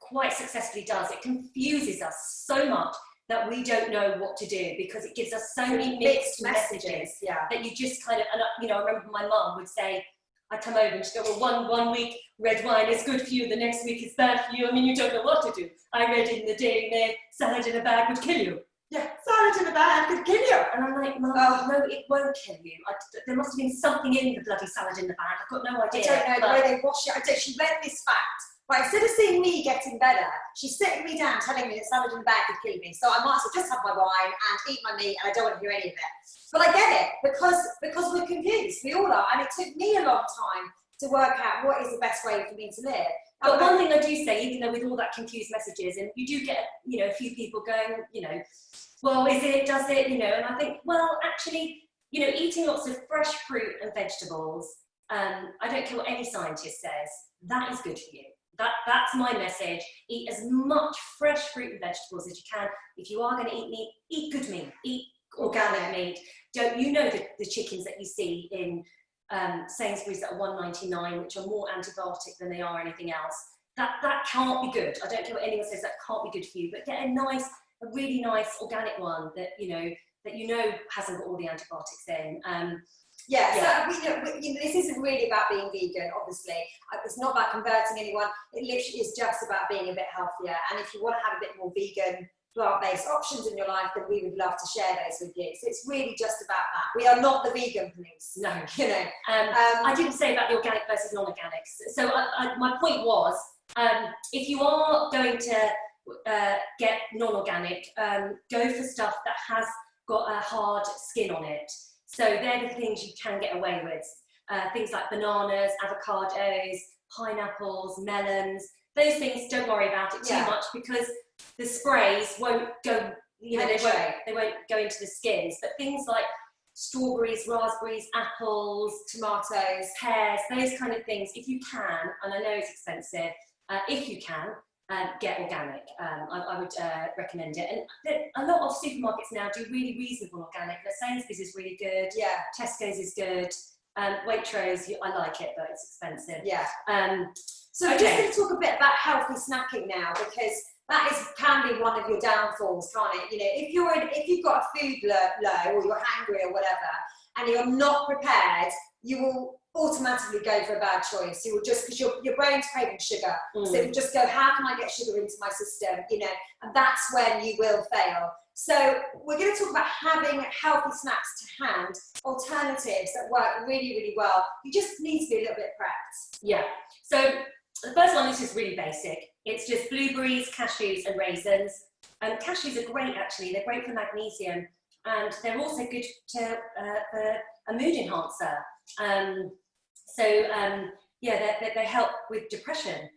quite successfully does. It confuses us so much that we don't know what to do, because it gives us so many mixed messages that you just kind of, and you know, I remember my mum would say, I'd come over and she'd go, well, one week red wine is good for you, the next week it's bad for you. I mean, you don't know what to do. I read in the Daily Mail, salad in a bag would kill you. Yeah, salad in a bag could kill you. And I'm like, Mum, no, it won't kill you. There must have been something in the bloody salad in the bag. I've got no idea. I don't know the way they wash it. She read this fact. But instead of seeing me getting better, she's sitting me down telling me that salad in the bag could kill me. So I might as well just have my wine and eat my meat, and I don't want to hear any of it. But I get it, because we're confused. We all are. And it took me a long time to work out what is the best way for me to live. But one thing I do say, even though with all that confused messages, and you do get, you know, a few people going, you know, well, is it, does it, you know, and I think, well, actually, you know, eating lots of fresh fruit and vegetables, I don't care what any scientist says, that is good for you. That's my message. Eat as much fresh fruit and vegetables as you can. If you are going to eat meat, eat good meat, eat organic meat. Don't you know the chickens that you see in Sainsbury's that are £1.99, which are more antibiotic than they are anything else? That can't be good. I don't care what anyone says, that can't be good for you. But get a nice a really nice organic one that you know hasn't got all the antibiotics in. Yeah. So this isn't really about being vegan, obviously. It's not about converting anyone. It literally is just about being a bit healthier. And if you want to have a bit more vegan, plant-based options in your life, then we would love to share those with you. So it's really just about that. We are not the vegan police. No. You know. I didn't say about the organic versus non-organics. So my point was, if you are going to get non-organic, go for stuff that has got a hard skin on it. So they're the things you can get away with. Things like bananas, avocados, pineapples, melons. Those things, don't worry about it too much, because the sprays won't go, they won't go into the skins. But things like strawberries, raspberries, apples, tomatoes, pears, those kind of things, if you can, and I know it's expensive, if you can, get organic. I would recommend it. And a lot of supermarkets now do really reasonable organic. Sainsbury's is really good. Yeah. Tesco's is good. Waitrose, I like it, but it's expensive. Yeah. So we're just going to talk a bit about healthy snacking now, because that can be one of your downfalls, can't it? You know, if you've got a food low or you're hungry or whatever, and you're not prepared, you will automatically go for a bad choice. You will just, because your brain's craving sugar, so it will just go, how can I get sugar into my system? You know, and that's when you will fail. So we're going to talk about having healthy snacks to hand, alternatives that work really, really well. You just need to be a little bit prepped. Yeah. So the first one is just really basic. It's just blueberries, cashews, and raisins. Cashews are great, actually. They're great for magnesium, and they're also good for a mood enhancer. They help with depression.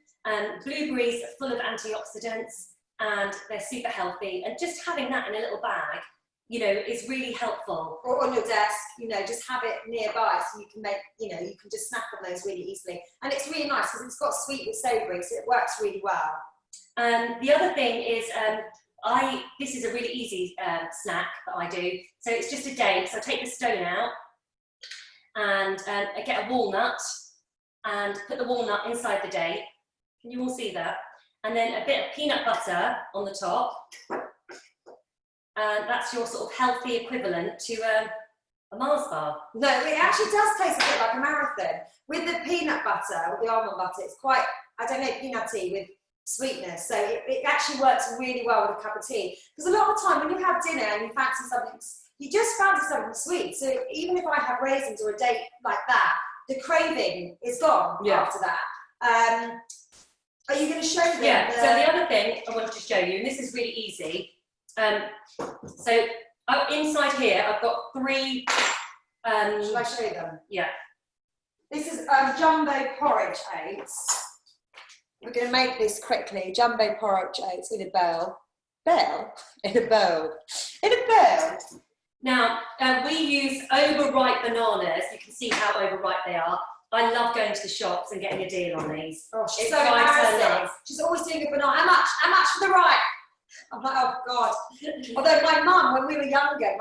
Blueberries are full of antioxidants, and they're super healthy. And just having that in a little bag, you know, is really helpful. Or on your desk, you know, just have it nearby so you can make, you know, you can just snack on those really easily. And it's really nice because it's got sweet with savoury, so it works really well. The other thing is, this is a really easy snack that I do. So it's just a date. So I take the stone out, and I get a walnut and put the walnut inside the date. Can you all see that? And then a bit of peanut butter on the top. And that's your sort of healthy equivalent to a Mars bar. No, it actually does taste a bit like a marathon. With the peanut butter, or the almond butter, it's quite, I don't know, peanutty with sweetness. So it actually works really well with a cup of tea. Because a lot of the time when you have dinner and you fancy something, you just fancy something sweet. So even if I have raisins or a date like that, the craving is gone after that. Are you going to show them? Yeah, so the other thing I wanted to show you, and this is really easy. So inside here, I've got 3... Shall I show you them? Yeah. This is jumbo porridge oats. We're going to make this quickly. Jumbo porridge oats in a bowl. In a bowl. Now, we use overripe bananas. You can see how overripe they are. I love going to the shops and getting a deal on these. Oh, she's so embarrassing. She's always doing a banana. How much for the ripe? I'm like, oh God. Although my mum, when we were younger,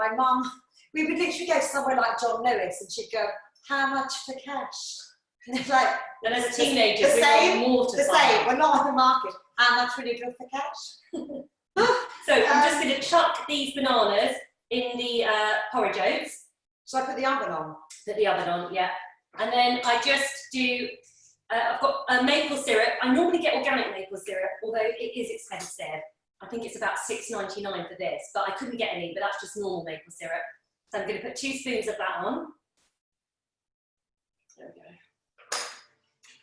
we would literally go somewhere like John Lewis and she'd go, how much for cash? And it's like, and as teenagers, we were mortified. The same, we're not on the market. How much would you go for cash? So I'm just going to chuck these bananas in the porridge oats. Shall I put the oven on? Put the oven on, yeah. And then I just do, I've got maple syrup. I normally get organic maple syrup, although it is expensive. I think it's about $6.99 for this, but I couldn't get any, but that's just normal maple syrup. So I'm going to put 2 spoons of that on. There we go.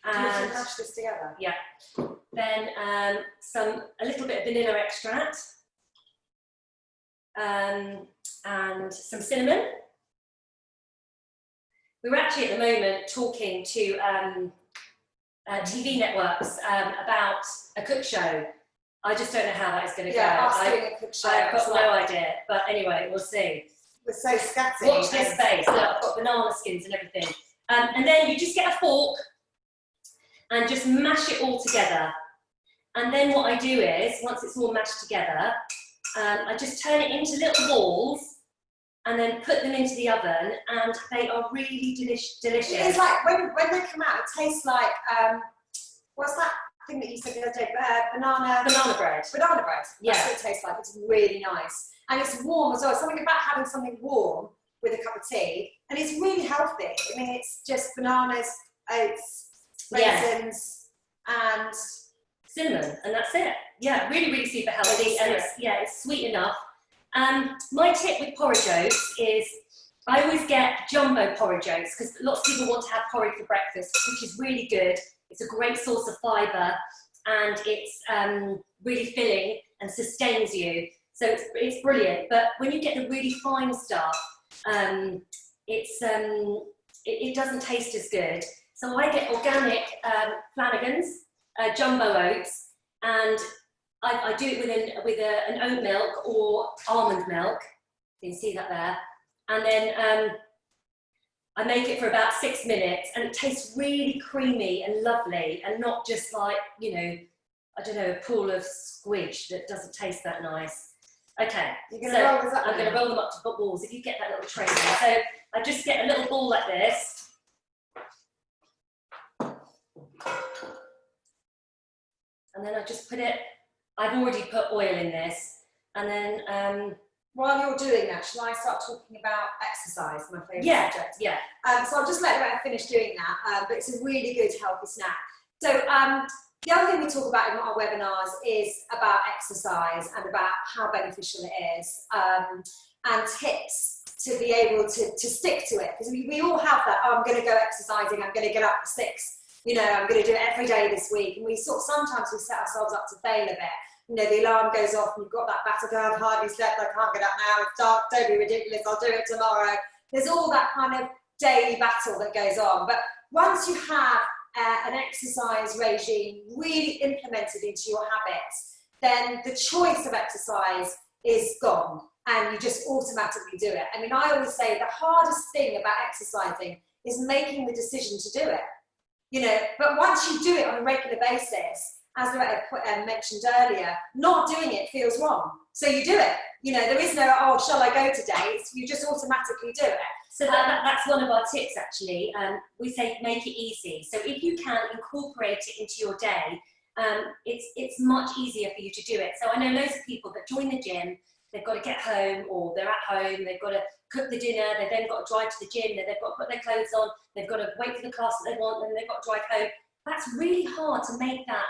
And mash this together? Yeah. Then a little bit of vanilla extract. And some cinnamon. We were actually at the moment talking to TV networks about a cook show. I just don't know how that is going to go. Doing a cook show. I've got no idea, but anyway, we'll see. We're so scatty. Watch this space. Look, I've got banana skins and everything. And then you just get a fork and just mash it all together. And then what I do is, once it's all mashed together, I just turn it into little balls and then put them into the oven, and they are really delicious. It's like, when they come out, it tastes like, what's that thing that you said the other day, banana bread. Banana bread. Yeah. That's what it tastes like. It's really nice. And it's warm as well. Something about having something warm with a cup of tea. And it's really healthy. I mean, it's just bananas, oats, raisins, and cinnamon, and that's it. Yeah, really, really super healthy, and it's sweet enough. My tip with porridge oats is I always get jumbo porridge oats because lots of people want to have porridge for breakfast, which is really good. It's a great source of fibre, and it's really filling and sustains you. So it's brilliant. But when you get the really fine stuff, it doesn't taste as good. So I get organic Flanagan's jumbo oats, and I do it with an oat milk or almond milk. You can see that there. And then I make it for about 6 minutes, and it tastes really creamy and lovely, and not just like, you know, I don't know, a pool of squidge that doesn't taste that nice. Okay, I'm going to roll them up to balls. If you get that little tray there. So I just get a little ball like this. And then I just put it, I've already put oil in this. And then while you're doing that, shall I start talking about exercise, my favourite subject? Yeah. So I'll just let Lauretta finish doing that, but it's a really good healthy snack. So the other thing we talk about in our webinars is about exercise and about how beneficial it is, and tips to be able to stick to it. Because we all have that, oh, I'm going to go exercising, I'm going to get up at 6, you know, I'm going to do it every day this week. And sometimes we set ourselves up to fail a bit. You know, the alarm goes off and you've got that battle, I've hardly slept, I can't get up now, it's dark, don't be ridiculous, I'll do it tomorrow. There's all that kind of daily battle that goes on. But once you have an exercise regime really implemented into your habits, then the choice of exercise is gone and you just automatically do it. I mean, I always say the hardest thing about exercising is making the decision to do it. You know, but once you do it on a regular basis, as Lauretta mentioned earlier, not doing it feels wrong. So you do it. You know, there is no, oh, shall I go today? You just automatically do it. So that's one of our tips, actually. We say make it easy. So if you can incorporate it into your day, it's much easier for you to do it. So I know loads of people that join the gym, they've got to get home, or they're at home, they've got to cook the dinner, they've then got to drive to the gym, they've got to put their clothes on, they've got to wait for the class that they want, and they've got to drive home. That's really hard to make that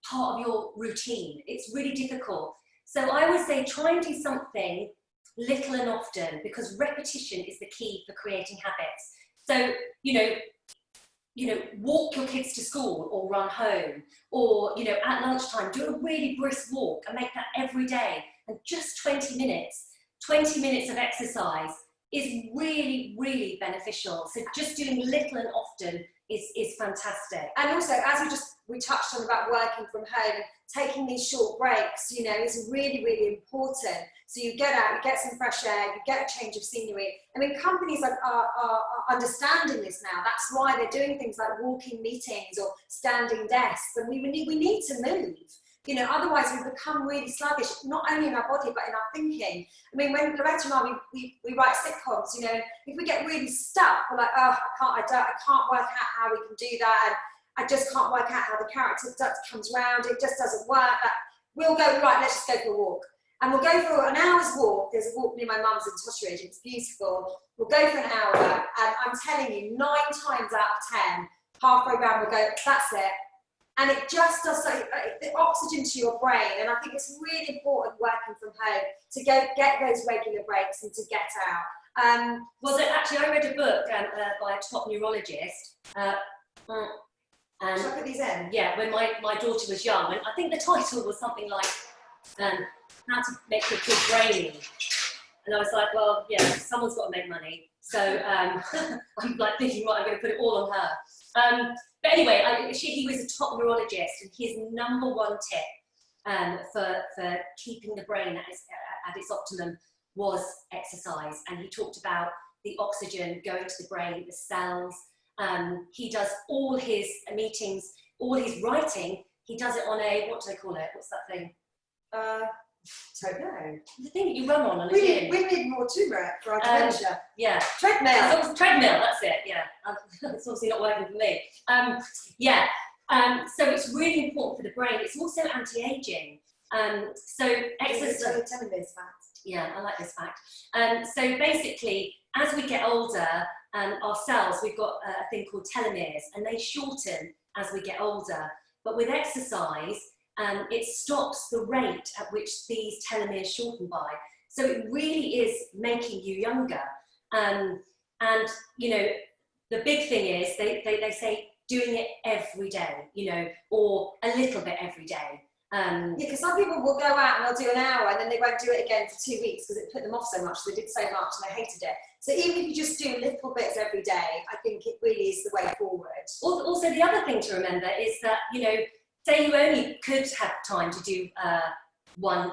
part of your routine. It's really difficult. So I always say try and do something little and often, because repetition is the key for creating habits. So, you know, walk your kids to school or run home, or, you know, at lunchtime, do a really brisk walk and make that every day. And just 20 minutes of exercise is really, really beneficial. So just doing little and often is fantastic. And also, as we touched on about working from home, taking these short breaks, you know, is really, really important. So you get out, you get some fresh air, you get a change of scenery. I mean, companies are understanding this now. That's why they're doing things like walking meetings or standing desks. And we need to move. You know, otherwise we become really sluggish, not only in our body, but in our thinking. I mean, when Lauretta and I, we write sitcoms, you know, and if we get really stuck, we're like, oh, I can't work out how we can do that, and I just can't work out how the character comes round, it just doesn't work. We'll go, right, let's just go for a walk. And we'll go for an hour's walk. There's a walk near my mum's in Tosheridge, it's beautiful. We'll go for an hour, and I'm telling you, 9 times out of 10, halfway round we'll go, that's it. And it just does so, the oxygen to your brain. And I think it's really important working from home to get those regular breaks and to get out. Actually, I read a book by a top neurologist. Shall I put these in? Yeah, when my daughter was young. And I think the title was something like, how to make your kid brainy. And I was like, well, yeah, someone's got to make money. So I'm like thinking, right, I'm going to put it all on her. But anyway, he was a top neurologist, and his #1 tip for keeping the brain at its optimum was exercise. And he talked about the oxygen going to the brain, the cells. He does all his meetings, all his writing, he does it on a, what do they call it? What's that thing? Don't know. The thing that you run on a We gym. need more turmeric for our dementia. Yeah. Treadmill. Treadmill, that's it, yeah. It's obviously not working for me. Yeah, So it's really important for the brain. It's also anti-aging. So exercise. Yeah, I like this fact. So basically, as we get older, our cells, we've got a thing called telomeres, and they shorten as we get older. But with exercise, it stops the rate at which these telomeres shorten by. So it really is making you younger. And, you know, the big thing is they say doing it every day, you know, or a little bit every day. Yeah, because some people will go out and they'll do an hour and then they won't do it again for 2 weeks because it put them off so much. They did so much and they hated it. So even if you just do little bits every day, I think it really is the way forward. Also, the other thing to remember is that, you know, say you only could have time to do one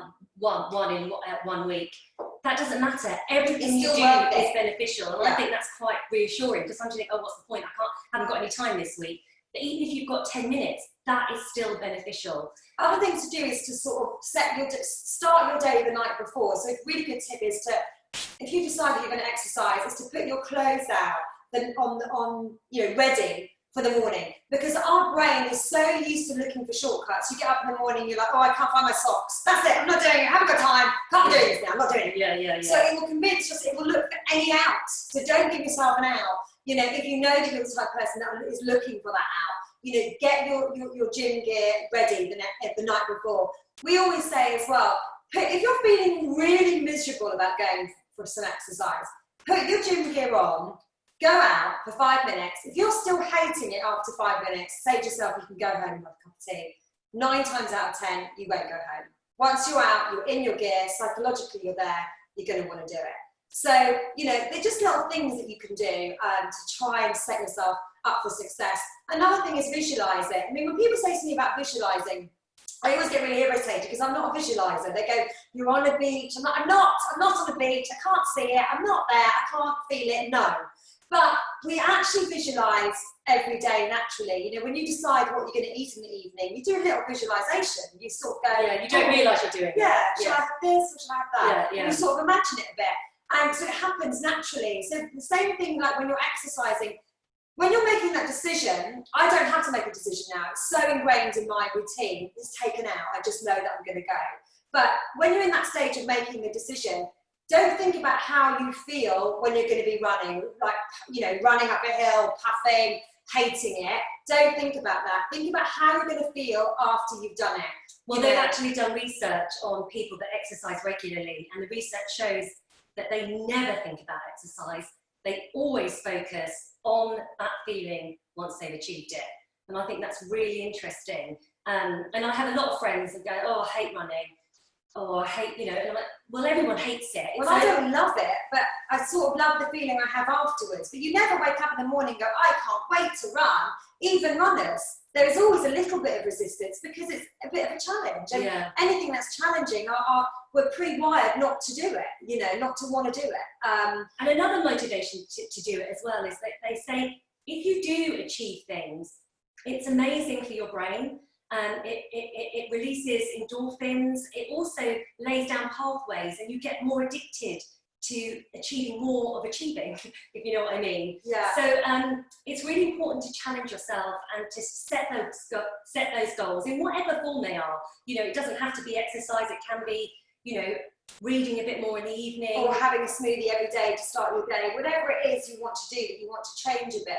in 1 week. That doesn't matter. Everything you do is beneficial, and I think that's quite reassuring. Because sometimes you think, oh, what's the point? I haven't got any time this week. But even if you've got 10 minutes, that is still beneficial. Other thing to do is to sort of start your day the night before. So a really good tip is to, if you decide that you're going to exercise, is to put your clothes out on you know, ready for the morning, because our brain is so used to looking for shortcuts. You get up in the morning, you're like, oh, I can't find my socks. That's it. I'm not doing it. I haven't got time. Can't be doing this now. I'm not doing it. Yeah. So it will convince us. It will look for any out. So don't give yourself an out. You know, if you know that you're the type of person that is looking for that out, you know, get your gym gear ready the night before. We always say as well, if you're feeling really miserable about going for some exercise, put your gym gear on, go out for 5 minutes. If you're still hating it after 5 minutes, say to yourself you can go home and have a cup of tea. 9 times out of 10, you won't go home. Once you're out, you're in your gear, psychologically you're there, you're going to want to do it. So, you know, they're just little things that you can do to try and set yourself up for success. Another thing is visualize it. I mean, when people say to me about visualizing, I always get really irritated because I'm not a visualizer. They go, you're on a beach. I'm not on the beach. I can't see it. I'm not there. I can't feel it. No. But we actually visualize every day naturally. You know, when you decide what you're going to eat in the evening, you do a little visualization. You sort of go, yeah, you don't realise you're doing it. Yeah, should I have this or should I have that? Yeah. You sort of imagine it a bit. And so it happens naturally. So the same thing like when you're exercising, when you're making that decision, I don't have to make a decision now. It's so ingrained in my routine. It's taken out. I just know that I'm going to go. But when you're in that stage of making the decision, don't think about how you feel when you're going to be running, like, you know, running up a hill, puffing, hating it. Don't think about that. Think about how you're going to feel after you've done it. Well, they've actually done research on people that exercise regularly, and the research shows that they never think about exercise. They always focus on that feeling once they've achieved it. And I think that's really interesting. And I have a lot of friends that go, oh, I hate running. Oh, I hate, you know, and I'm like, well, everyone hates it. Well, I don't love it, but I sort of love the feeling I have afterwards. But you never wake up in the morning and go, I can't wait to run. Even runners, there is always a little bit of resistance because it's a bit of a challenge. And anything that's challenging, we're pre-wired not to do it, you know, not to want to do it. And another motivation to do it as well is that they say, if you do achieve things, it's amazing for your brain. It releases endorphins. It also lays down pathways, and you get more addicted to achieving more of achieving, if you know what I mean. Yeah. So it's really important to challenge yourself and to set those goals in whatever form they are. You know, it doesn't have to be exercise. It can be, you know, reading a bit more in the evening, or having a smoothie every day to start your day. Whatever it is you want to do, that you want to change a bit.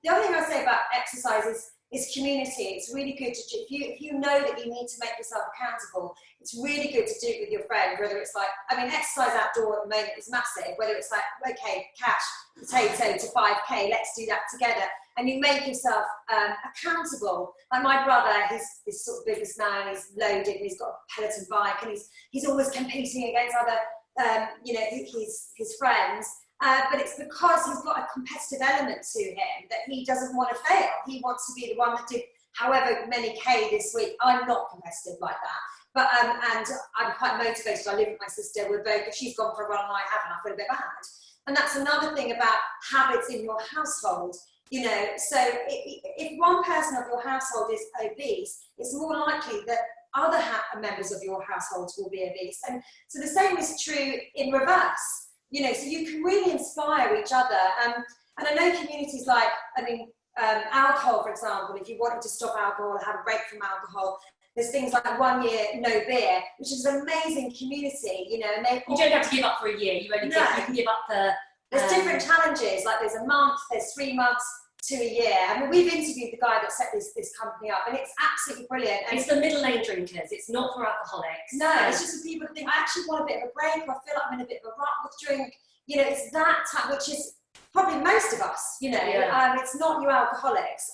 The other thing I say about exercise is community. It's really good to do. If you know that you need to make yourself accountable, it's really good to do it with your friend, whether it's like, I mean, exercise outdoor at the moment is massive, whether it's like, okay, catch potato to 5K, let's do that together. And you make yourself accountable. Like my brother, he's sort of businessman, he's loaded, and he's got a Peloton bike, and he's always competing against other, you know, his friends. But it's because he's got a competitive element to him that he doesn't want to fail. He wants to be the one that did however many K this week. I'm not competitive like that. But, and I'm quite motivated. I live with my sister. We're both, if she's gone for a run and I haven't, I feel a bit bad. And that's another thing about habits in your household. You know, so if one person of your household is obese, it's more likely that other members of your household will be obese. And so the same is true in reverse. You know, so you can really inspire each other. And I know communities like, I mean, alcohol, for example, if you wanted to stop alcohol or have a break from alcohol, there's things like 1 year no beer, which is an amazing community, you know. And you don't have to give up for a year. You only you can give up the. There's different challenges. Like there's a month, there's 3 months to a year. I mean, we've interviewed the guy that set this company up, and it's absolutely brilliant. And it's for middle lane drinkers. It's not for alcoholics. No, it's just for people who think I actually want a bit of a break, or I feel like I'm in a bit of a rut with drink. You know, it's that type, which is probably most of us. You know, it's not your alcoholics.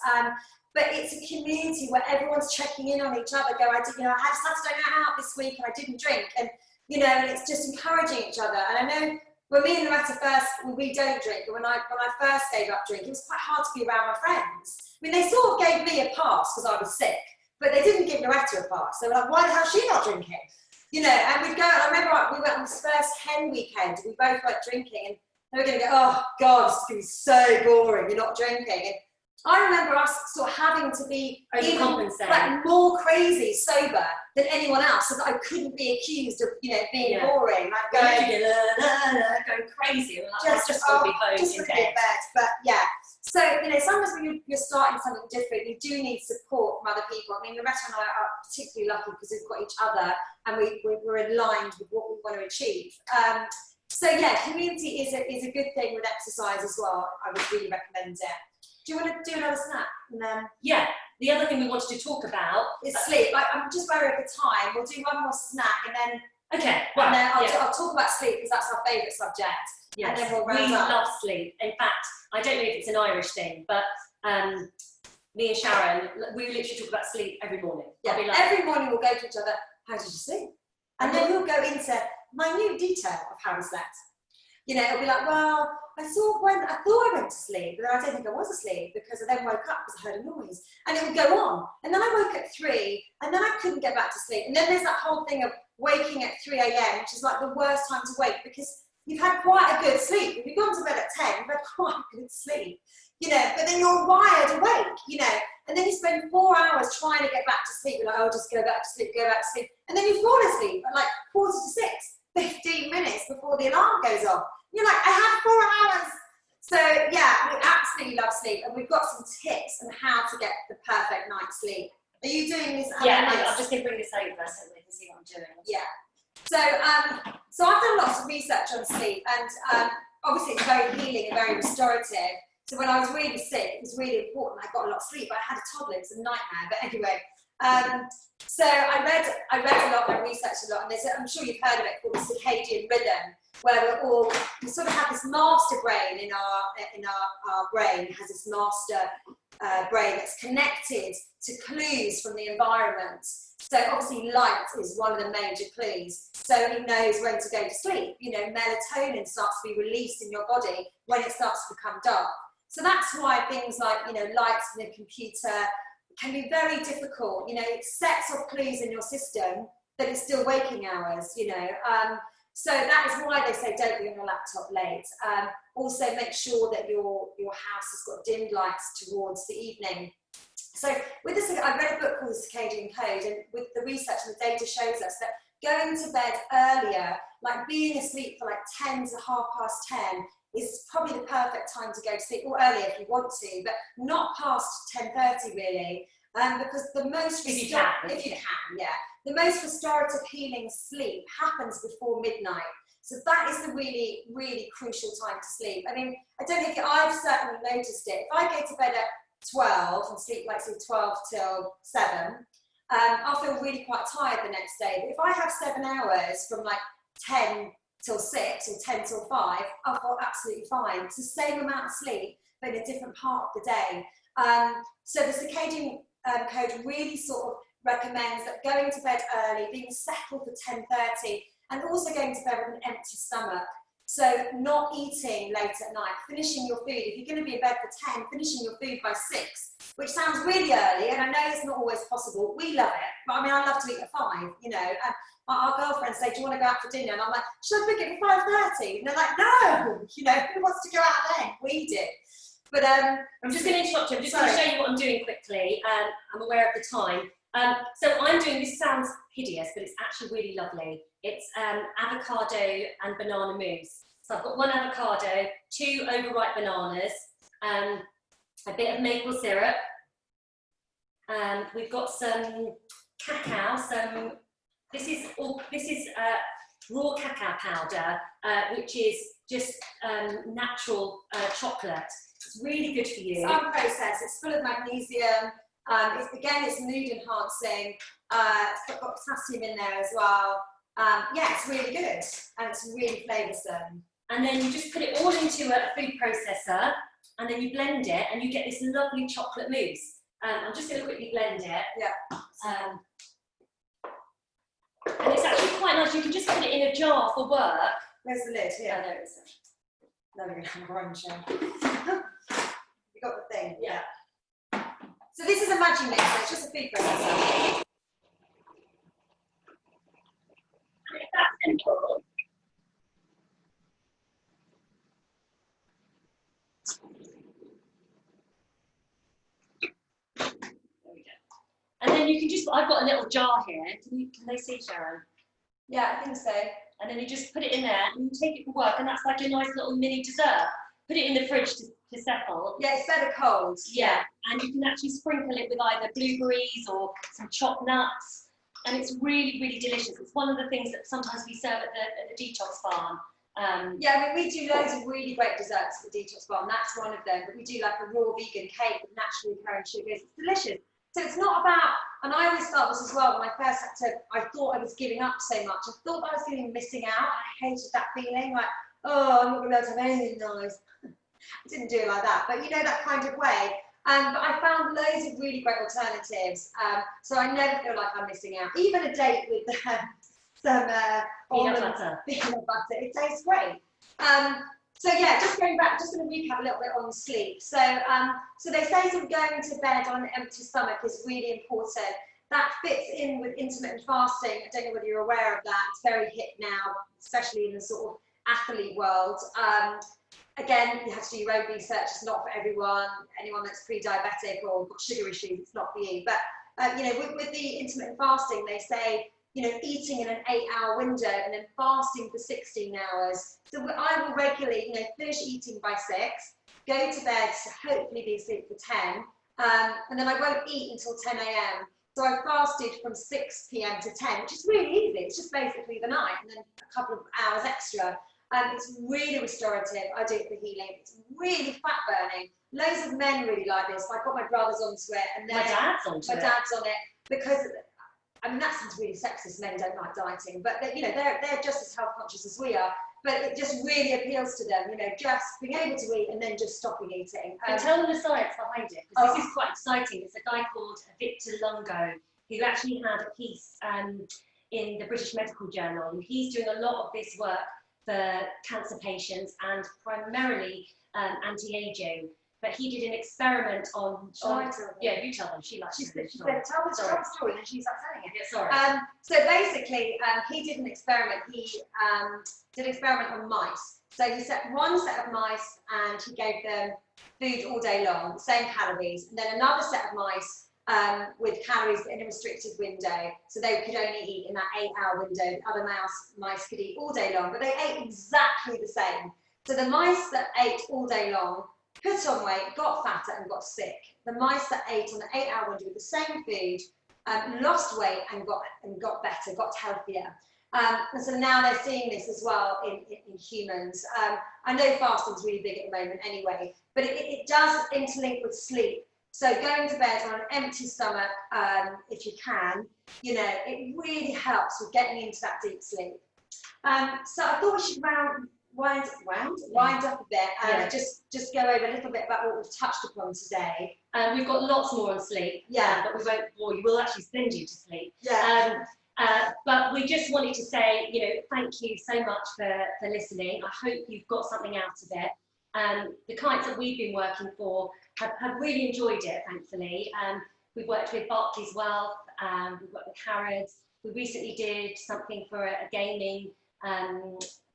But it's a community where everyone's checking in on each other. I had a Saturday night out this week and I didn't drink, and you know, and it's just encouraging each other. And I know when me and Lauretta we don't drink, but when I first gave up drinking, it was quite hard to be around my friends. I mean, they sort of gave me a pass because I was sick, but they didn't give Lauretta a pass. They were like, why the hell's she not drinking? You know, and we'd go, I remember we went on this first hen weekend, we both went drinking, and they were going to go, oh God, this is going to be so boring, you're not drinking. And I remember us sort of having to be even like more crazy sober than anyone else, so that I couldn't be accused of, you know, being boring, like going crazy, like, just want to be home in bed. But yeah, so you know, sometimes when you're starting something different, you do need support from other people. I mean, Lauretta and I are particularly lucky because we've got each other and we're aligned with what we want to achieve. So yeah, community is a good thing with exercise as well. I would really recommend it. Do you want to do another snack? And then yeah, the other thing we wanted to talk about is sleep. I'm just worried of the time. We'll do one more snack and then well, I'll talk about sleep because that's our favourite subject. Yes. And then we'll round up. We love sleep. In fact, I don't know if it's an Irish thing, but me and Sharon, we literally talk about sleep every morning. Yeah, every morning we'll go to each other, how did you sleep? And then we'll go into minute detail of how we slept. You know, it'll be like, well, I thought I went to sleep, but then I don't think I was asleep because I then woke up because I heard a noise. And it would go on. And then I woke at 3, and then I couldn't get back to sleep. And then there's that whole thing of waking at 3 a.m., which is like the worst time to wake because you've had quite a good sleep. If you've gone to bed at 10, you've had quite a good sleep. You know, but then you're wired awake, you know, and then you spend 4 hours trying to get back to sleep. You're like, oh, just go back to sleep, go back to sleep. And then you fall asleep at like 5:45, 15 minutes before the alarm goes off. You're like, I had 4 hours. So yeah, we absolutely love sleep, and we've got some tips on how to get the perfect night's sleep. Are you doing this? Yeah, I'm just going to bring this over so they can see what I'm doing. Yeah. So I've done lots of research on sleep, and obviously it's very healing and very restorative. So when I was really sick, it was really important. I got a lot of sleep. I had a toddler, it was a nightmare. But anyway, so I read a lot, I researched a lot, and I'm sure you've heard of it called the circadian rhythm, where we sort of have this master brain in our brain. It has this master brain that's connected to clues from the environment. So obviously light is one of the major clues. So it knows when to go to sleep. You know, melatonin starts to be released in your body when it starts to become dark. So that's why things like, you know, lights in the computer can be very difficult. You know, it sets off clues in your system that it's still waking hours, you know. So that is why they say don't be on your laptop late. Also make sure that your house has got dimmed lights towards the evening. So with this, I read a book called The Circadian Code, and with the research and the data shows us that going to bed earlier, like being asleep for like 10 to 10:30 is probably the perfect time to go to sleep, or earlier if you want to, but not past 10:30 really, because the most if you can, the most restorative healing sleep happens before midnight. So that is the really, really crucial time to sleep. I mean, I don't think I've certainly noticed it. If I go to bed at 12 and sleep like say 12 till 7, I'll feel really quite tired the next day. But if I have 7 hours from like 10 till 6 or 10 till 5, I'll feel absolutely fine. It's the same amount of sleep, but in a different part of the day. So the circadian code really sort of recommends that going to bed early, being settled for 10:30, and also going to bed with an empty stomach. So not eating late at night, finishing your food. If you're going to be in bed for 10, finishing your food by 6, which sounds really early, and I know it's not always possible. We love it, but I mean, I love to eat at 5, you know. And our girlfriends say, do you want to go out for dinner? And I'm like, should I book it for 5:30? And they're like, no, you know, who wants to go out then? We do. But I'm just going to interrupt you. I'm just going to show you what I'm doing quickly. I'm aware of the time. So I'm doing, this sounds hideous, but it's actually really lovely. It's avocado and banana mousse. So I've got 1 avocado, 2 overripe bananas, a bit of maple syrup. We've got some cacao. This is raw cacao powder, which is just natural chocolate. It's really good for you. It's unprocessed. It's full of magnesium. It's mood enhancing. It's got potassium in there as well. Yeah, it's really good and it's really flavoursome. And then you just put it all into a food processor, and then you blend it, and you get this lovely chocolate mousse. I'm just going to quickly blend it. Yeah. And it's actually quite nice. You can just put it in a jar for work. Where's the lid? Yeah, Oh, there it is. No, we're going to have a run show. You got the thing? Yeah. So this is a magic mixer. It's just a food processor. And it's that simple. And then you can just, I've got a little jar here. Can they see, Sharon? Yeah, I think so. And then you just put it in there and you take it for work, and that's like a nice little mini dessert. Put it in the fridge to settle. Yeah, it's better cold. Yeah, and you can actually sprinkle it with either blueberries or some chopped nuts, and it's really, really delicious. It's one of the things that sometimes we serve at the Detox Barn. Yeah, I mean, we do loads of really great desserts at the Detox Barn. That's one of them. But we do like a raw vegan cake with naturally occurring sugars. It's delicious. So it's not about, and I always felt this as well when I first had to, I thought I was giving up so much. I thought I was feeling missing out. I hated that feeling, like, oh, I'm not going to be able to have anything nice. I didn't do it like that, but you know, that kind of way. But I found loads of really great alternatives. So I never feel like I'm missing out. Even a date with some Peanut butter. Peanut butter, it tastes great. So yeah, just going back, just going to recap a little bit on sleep. So they say sort of going to bed on an empty stomach is really important. That fits in with intermittent fasting. I don't know whether you're aware of that. It's very hip now, especially in the sort of athlete world. Again, you have to do your own research. It's not for everyone. Anyone that's pre-diabetic or got sugar issues, it's not for you. But you know, with the intermittent fasting, they say, you know, eating in an 8-hour window and then fasting for 16 hours. So I will regularly, you know, finish eating by 6, go to bed, hopefully be asleep for 10, and then I won't eat until 10 a.m. So I fasted from 6 p.m. to 10, which is really easy. It's just basically the night and then a couple of hours extra. It's really restorative. I do it for healing. It's really fat burning. Loads of men really like this. I got my brothers onto it, and My dad's on it because, I mean, that sounds really sexist. Men don't like dieting, but you know, they're just as health conscious as we are. But it just really appeals to them, you know, just being able to eat and then just stopping eating. And tell them the science behind it, because this is quite exciting. It's a guy called Victor Lungo who actually had a piece in the British Medical Journal, and he's doing a lot of this work for cancer patients and primarily anti-aging. But he did an experiment on. Yeah, you tell them. She likes to tell the story, and she's not telling it. Yeah, sorry. So basically, he did an experiment. He did an experiment on mice. So he set one set of mice, and he gave them food all day long, same calories, and then another set of mice with calories in a restricted window. So they could only eat in that 8-hour window. The other mice could eat all day long, but they ate exactly the same. So the mice that ate all day long put on weight, got fatter and got sick. The mice that ate on the 8-hour window with the same food lost weight and got better, got healthier. And so now they're seeing this as well in humans. I know fasting's really big at the moment anyway, but it does interlink with sleep. So going to bed on an empty stomach, if you can, you know, it really helps with getting into that deep sleep. So I thought we should wind up a bit and just go over a little bit about what we've touched upon today. We've got lots more on sleep, but we won't bore you. We'll actually send you to sleep. But we just wanted to say, you know, thank you so much for listening. I hope you've got something out of it. The clients that we've been working for have really enjoyed it, thankfully. We've worked with Barclays Wealth, we've worked with Harrods. We recently did something for a gaming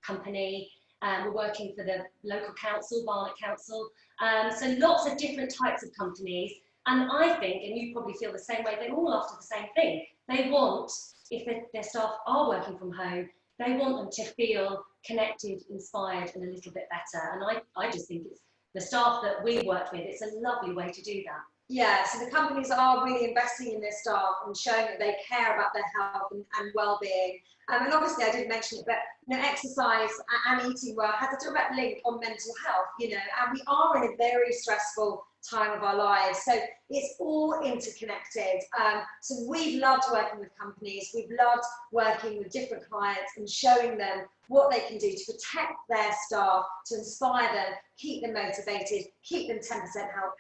company. We're working for the local council, Barnet Council. So lots of different types of companies. And I think, and you probably feel the same way, they're all after the same thing. They want, if their staff are working from home, they want them to feel connected, inspired, and a little bit better. And I just think it's the staff that we worked with, it's a lovely way to do that. Yeah, so the companies are really investing in their staff and showing that they care about their health and well-being. And obviously, I didn't mention it, but exercise and eating well has a direct link on mental health. And we are in a very stressful time of our lives, so it's all interconnected. So we've loved working with companies, we've loved working with different clients and showing them what they can do to protect their staff, to inspire them, keep them motivated, keep them 10%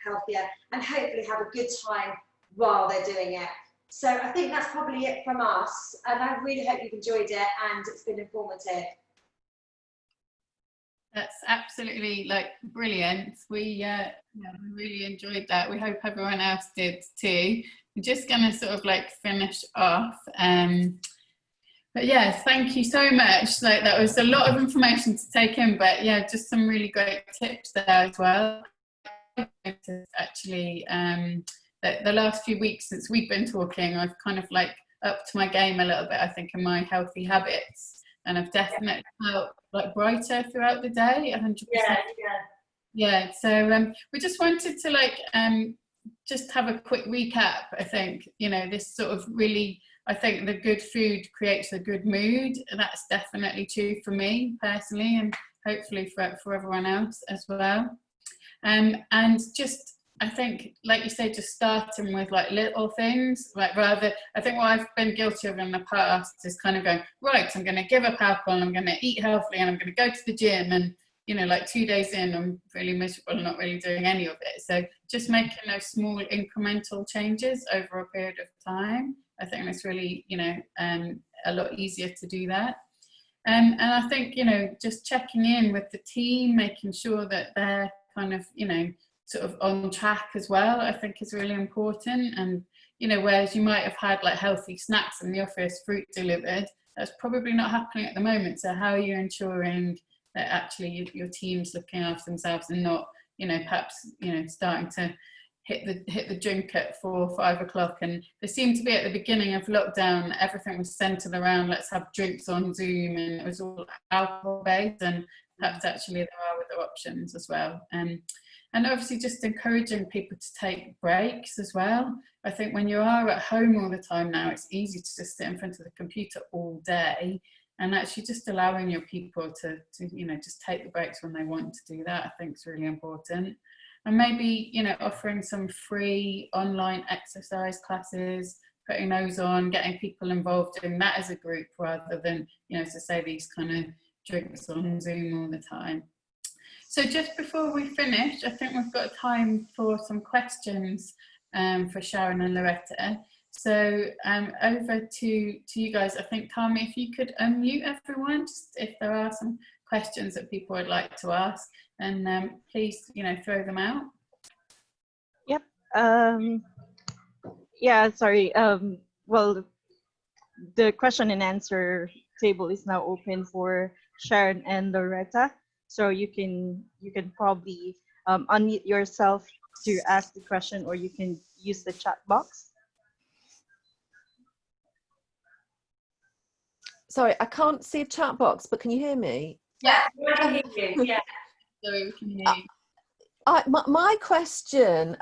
healthier, and hopefully have a good time while they're doing it. So I think that's probably it from us, and I really hope you've enjoyed it and it's been informative. That's absolutely brilliant. We really enjoyed that. We hope everyone else did too. We're just going to sort of finish off. But yeah, thank you so much. That was a lot of information to take in, but yeah, just some really great tips there as well. Actually, the last few weeks since we've been talking, I've kind of upped my game a little bit, I think, in my healthy habits, and I've definitely felt brighter throughout the day, 100%. Yeah. So we just wanted to just have a quick recap. I think this sort of really, I think the good food creates a good mood, and that's definitely true for me personally, and hopefully for everyone else as well. And just, I think, like you say, just starting with little things, rather, I think what I've been guilty of in the past is kind of going, right, I'm going to give up alcohol, and I'm going to eat healthily, and I'm going to go to the gym, and 2 days in, I'm really miserable and not really doing any of it. So just making those small incremental changes over a period of time, I think it's really, a lot easier to do that. And I think, just checking in with the team, making sure that they're kind of, sort of on track as well, I think is really important. And, whereas you might have had healthy snacks in the office, fruit delivered, that's probably not happening at the moment. So how are you ensuring that actually your team's looking after themselves and not, perhaps, starting to hit the drink at 4 or 5 o'clock? And there seemed to be at the beginning of lockdown, everything was centered around let's have drinks on Zoom, and it was all alcohol based, and perhaps actually there are other options as well. And obviously just encouraging people to take breaks as well. I think when you are at home all the time now, it's easy to just sit in front of the computer all day, and actually just allowing your people to just take the breaks when they want to do that, I think is really important. And maybe, offering some free online exercise classes, putting those on, getting people involved in that as a group rather than, as I say, these kind of drinks on Zoom all the time. So just before we finish, I think we've got time for some questions for Sharon and Lauretta. So over to you guys. I think, Carmi, if you could unmute everyone, just if there are some questions that people would like to ask, and please, throw them out. Yep. Yeah, sorry. Well, the question and answer table is now open for Sharon and Lauretta. So you can probably unmute yourself to ask the question, or you can use the chat box. Sorry, I can't see a chat box, but can you hear me? Yeah, we can hear you. Yeah. Sorry, we can hear you. My question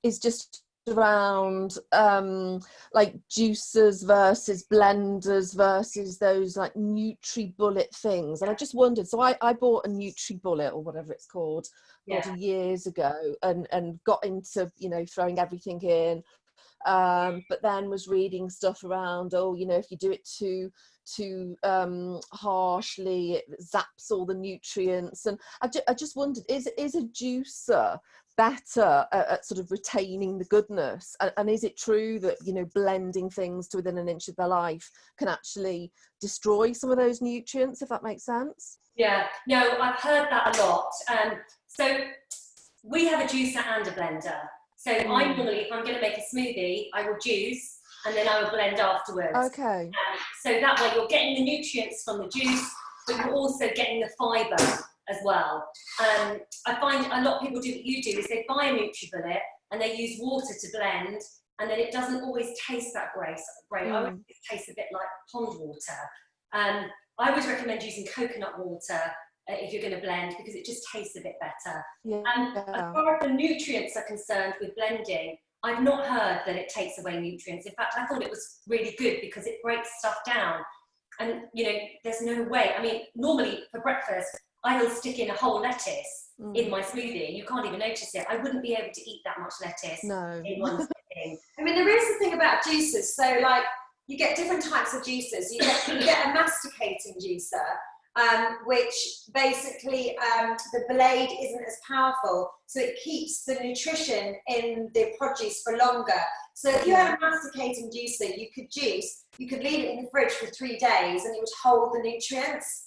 is just around juicers versus blenders versus those NutriBullet things, and I just wondered, so I bought a NutriBullet or whatever it's called years ago, and got into throwing everything in, but then was reading stuff around, if you do it too harshly, it zaps all the nutrients, and I just wondered, is a juicer better at sort of retaining the goodness, and is it true that blending things to within an inch of their life can actually destroy some of those nutrients, if that makes sense? Yeah, no, I've heard that a lot. So we have a juicer and a blender. So I normally, if I'm going to make a smoothie, I will juice and then I will blend afterwards. Okay. So that way you're getting the nutrients from the juice, but you're also getting the fibre as well. I find a lot of people do what you do, is they buy a NutriBullet and they use water to blend, and then it doesn't always taste that great. I always taste a bit like pond water. I always recommend using coconut water if you're going to blend, because it just tastes a bit better. Yeah. And as far as the nutrients are concerned with blending, I've not heard that it takes away nutrients. In fact, I thought it was really good because it breaks stuff down. And, you know, there's no way. I mean, normally for breakfast, I will stick in a whole lettuce in my smoothie. You can't even notice it. I wouldn't be able to eat that much lettuce in one sitting. I mean, there is the thing about juices. So, like, you get different types of juices. You get a masticating juicer, which basically the blade isn't as powerful, so it keeps the nutrition in the produce for longer. So if you had a masticating juicer, you could leave it in the fridge for 3 days and it would hold the nutrients.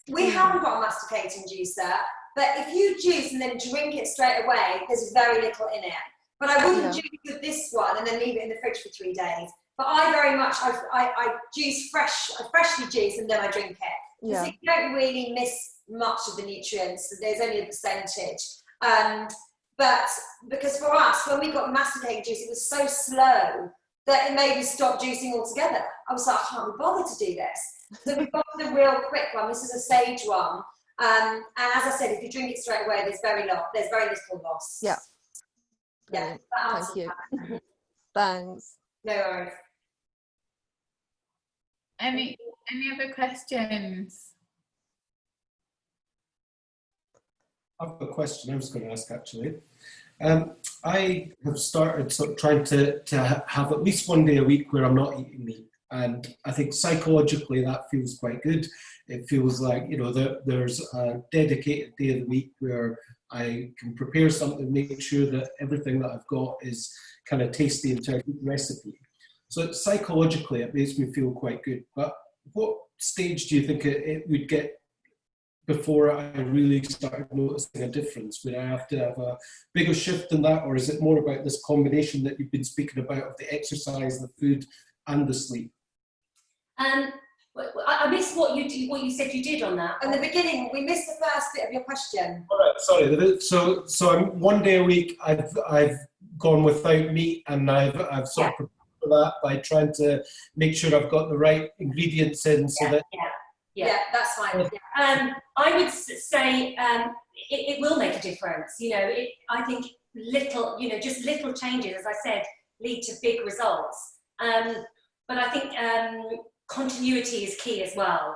We haven't got a masticating juicer, but if you juice and then drink it straight away, there's very little in it. But I wouldn't juice with this one and then leave it in the fridge for 3 days. But I very much, I juice fresh, I freshly juice and then I drink it. So you don't really miss much of the nutrients, there's only a percentage. But because for us, when we got masticating juice, it was so slow that it made me stop juicing altogether. I was like, I can't be bothered to do this. So we got the real quick one. This is a sage one. And as I said, if you drink it straight away, there's very little loss. Yeah. Yeah. Thank you. Thanks. No worries. Any other questions? I've got a question I was going to ask actually. I have started sort of trying to have at least one day a week where I'm not eating meat, and I think psychologically that feels quite good. It feels like, you know, there's a dedicated day of the week where I can prepare something, make sure that everything that I've got is kind of tasty into a good recipe. So psychologically it makes me feel quite good. But what stage do you think it would get before I really started noticing a difference? Would I have to have a bigger shift than that, or is it more about this combination that you've been speaking about of the exercise, the food, and the sleep? I missed what you said you did on that. In the beginning, we missed the first bit of your question. All right, sorry. So I'm 1 day a week. I've gone without meat, and I've sort of prepared for that by trying to make sure I've got the right ingredients in, so that. Yeah, that's fine. I would say it will make a difference. You know, I think just little changes, as I said, lead to big results. But I think continuity is key as well.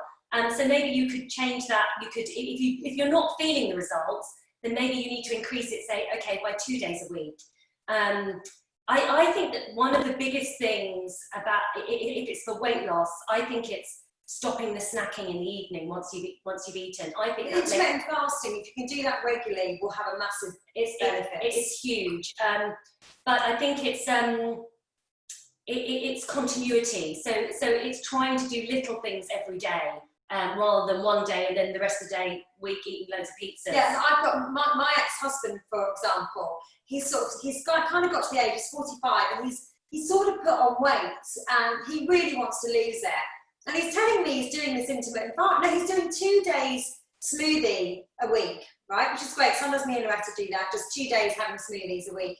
So maybe you could change that. You could, if you're not feeling the results, then maybe you need to increase it. Say, okay, by 2 days a week. I think that one of the biggest things about if it's for weight loss, I think it's stopping the snacking in the evening once you've eaten. I think intermittent fasting, if you can do that regularly, will have a massive benefit. It's huge. But I think it's continuity. So it's trying to do little things every day, rather than one day and then the rest of the week eating loads of pizzas. Yeah, I've got my ex-husband, for example. He's kind of got to the age, he's 45, and he's sort of put on weight, and he really wants to lose it. And he's telling me he's doing this intermittent fasting. No, he's doing 2 days smoothie a week, right? Which is great. Sometimes me and Lauretta do that, just 2 days having smoothies a week.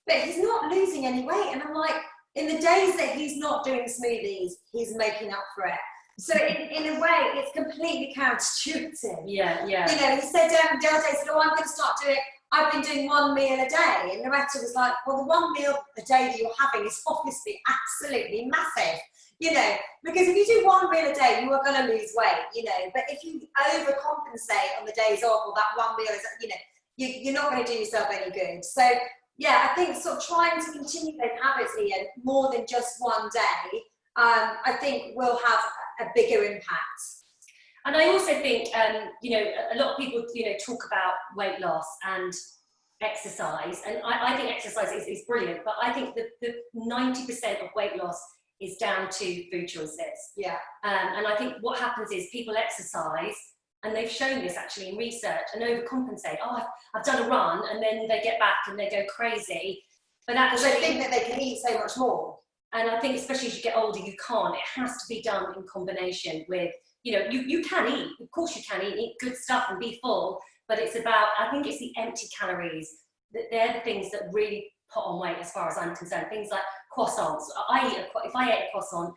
But he's not losing any weight. And I'm like, in the days that he's not doing smoothies, he's making up for it. So in a way, it's completely counterintuitive. Yeah. You know, he said the other day, he said, I'm going to start doing, I've been doing 1 meal a day. And Lauretta was like, well, the 1 meal a day that you're having is obviously absolutely massive. You know, because if you do 1 meal a day, you are going to lose weight, you know. But if you overcompensate on the days off, or that 1 meal is, you know, you're not going to do yourself any good. So, yeah, I think sort of trying to continue those habits, Ian, more than just 1 day, I think will have a bigger impact. And I also think, you know, a lot of people, you know, talk about weight loss and exercise. And I think exercise is brilliant, but I think the 90% of weight loss is down to food choices. Yeah. And I think what happens is people exercise, and they've shown this actually in research, and overcompensate. Oh, I've done a run, and then they get back and they go crazy. But actually, because they think that they can eat so much more. And I think especially as you get older, you can't. It has to be done in combination with, you know, you can eat. Of course you can eat good stuff and be full, but it's about, I think it's the empty calories. They're the things that really put on weight as far as I'm concerned. Things like croissants. If I ate a croissant,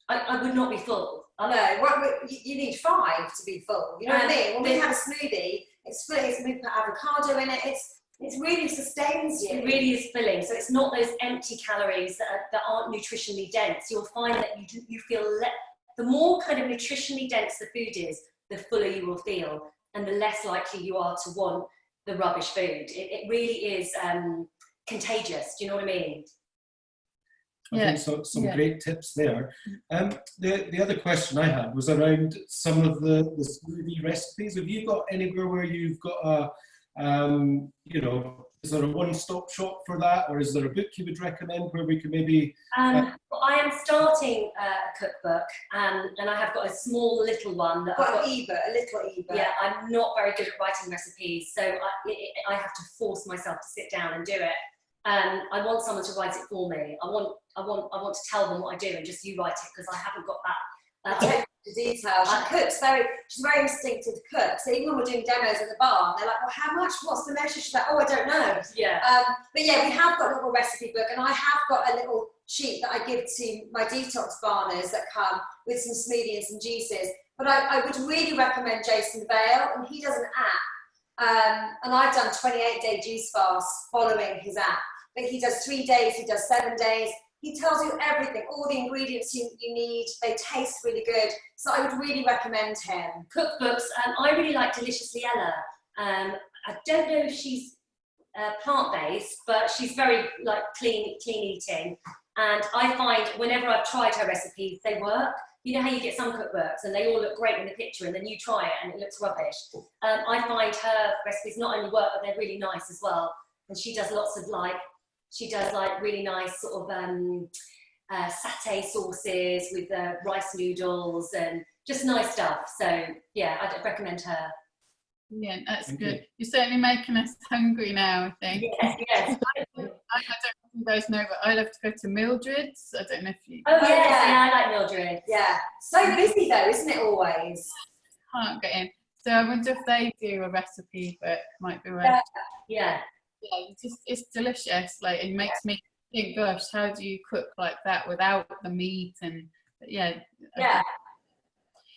I would not be full. You need 5 to be full. You know what I mean? When we have a smoothie, it's we put avocado in it. It's really sustains you. It really is filling. So it's not those empty calories that aren't nutritionally dense. You'll find that you feel the more kind of nutritionally dense the food is, the fuller you will feel, and the less likely you are to want the rubbish food. It really is contagious. Do you know what I mean? I think some great tips there. The other question I had was around some of the smoothie recipes. Have you got anywhere where you've got is there a one-stop shop for that, or is there a book you would recommend where we can maybe? I am starting a cookbook, and I have got a small little one that a little ebook. Yeah, I'm not very good at writing recipes, so I have to force myself to sit down and do it. I want someone to write it for me. I want to tell them what I do, and just you write it, because I haven't got that. The detail. She's a very instinctive cook. So even when we're doing demos at the barn, they're like, well, how much? What's the measure? She's like, oh, I don't know. Yeah. But yeah, we have got a little recipe book, and I have got a little sheet that I give to my detox barners that come with some smoothie and some juices. But I would really recommend Jason Vale, and he does an app. And I've done 28-day juice fasts following his app. But he does 3 days, he does 7 days. He tells you everything, all the ingredients you need. They taste really good. So I would really recommend him. Cookbooks, I really like Deliciously Ella. I don't know if she's plant-based, but she's very clean eating. And I find whenever I've tried her recipes, they work. You know how you get some cookbooks and they all look great in the picture, and then you try it and it looks rubbish. I find her recipes not only work, but they're really nice as well. And she does lots of really nice sort of satay sauces with rice noodles and just nice stuff. So yeah, I'd recommend her. Yeah, that's good. You're certainly making us hungry now, I think. Yes. I don't know if you guys know, but I love to go to Mildred's. I don't know if you... Oh, yeah, I like Mildred's. Yeah. So busy though, isn't it, always? Can't get in. So I wonder if they do a recipe book. Might be right. Yeah. Yeah, it's delicious. Like, it makes me think, gosh, how do you cook like that without the meat? And yeah.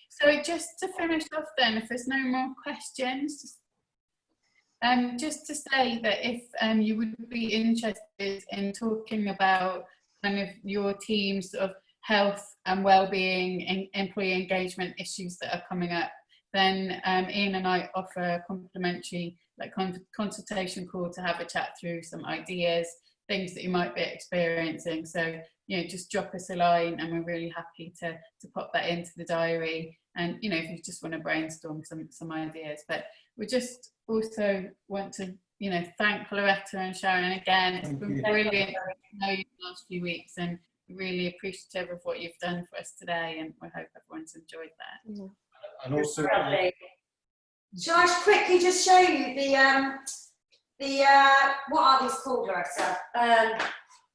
So just to finish off then, if there's no more questions, just to say that if you would be interested in talking about kind of your team's sort of health and well-being and employee engagement issues that are coming up, then Ian and I offer a complimentary consultation call to have a chat through some ideas, things that you might be experiencing. So, just drop us a line, and we're really happy to pop that into the diary. And, if you just want to brainstorm some ideas. But we just also want to, thank Lauretta and Sharon again. It's been brilliant to know you the last few weeks, and really appreciative of what you've done for us today, and we hope everyone's enjoyed that. Yeah. And also, shall I quickly just show you the what are these called, Larissa?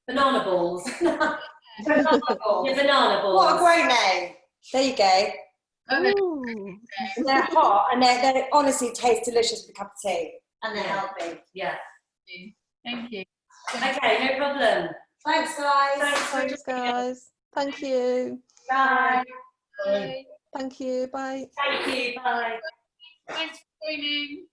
Banana balls. Banana balls. Yeah, banana balls. What a great name. There you go. Ooh. They're hot, and they honestly taste delicious with a cup of tea, and they're healthy. Yeah. Thank you. Okay, no problem. Thanks, guys. Thanks, guys. Thank you. Bye. Bye. Thank you. Bye. Thank you. Bye. Thanks for joining.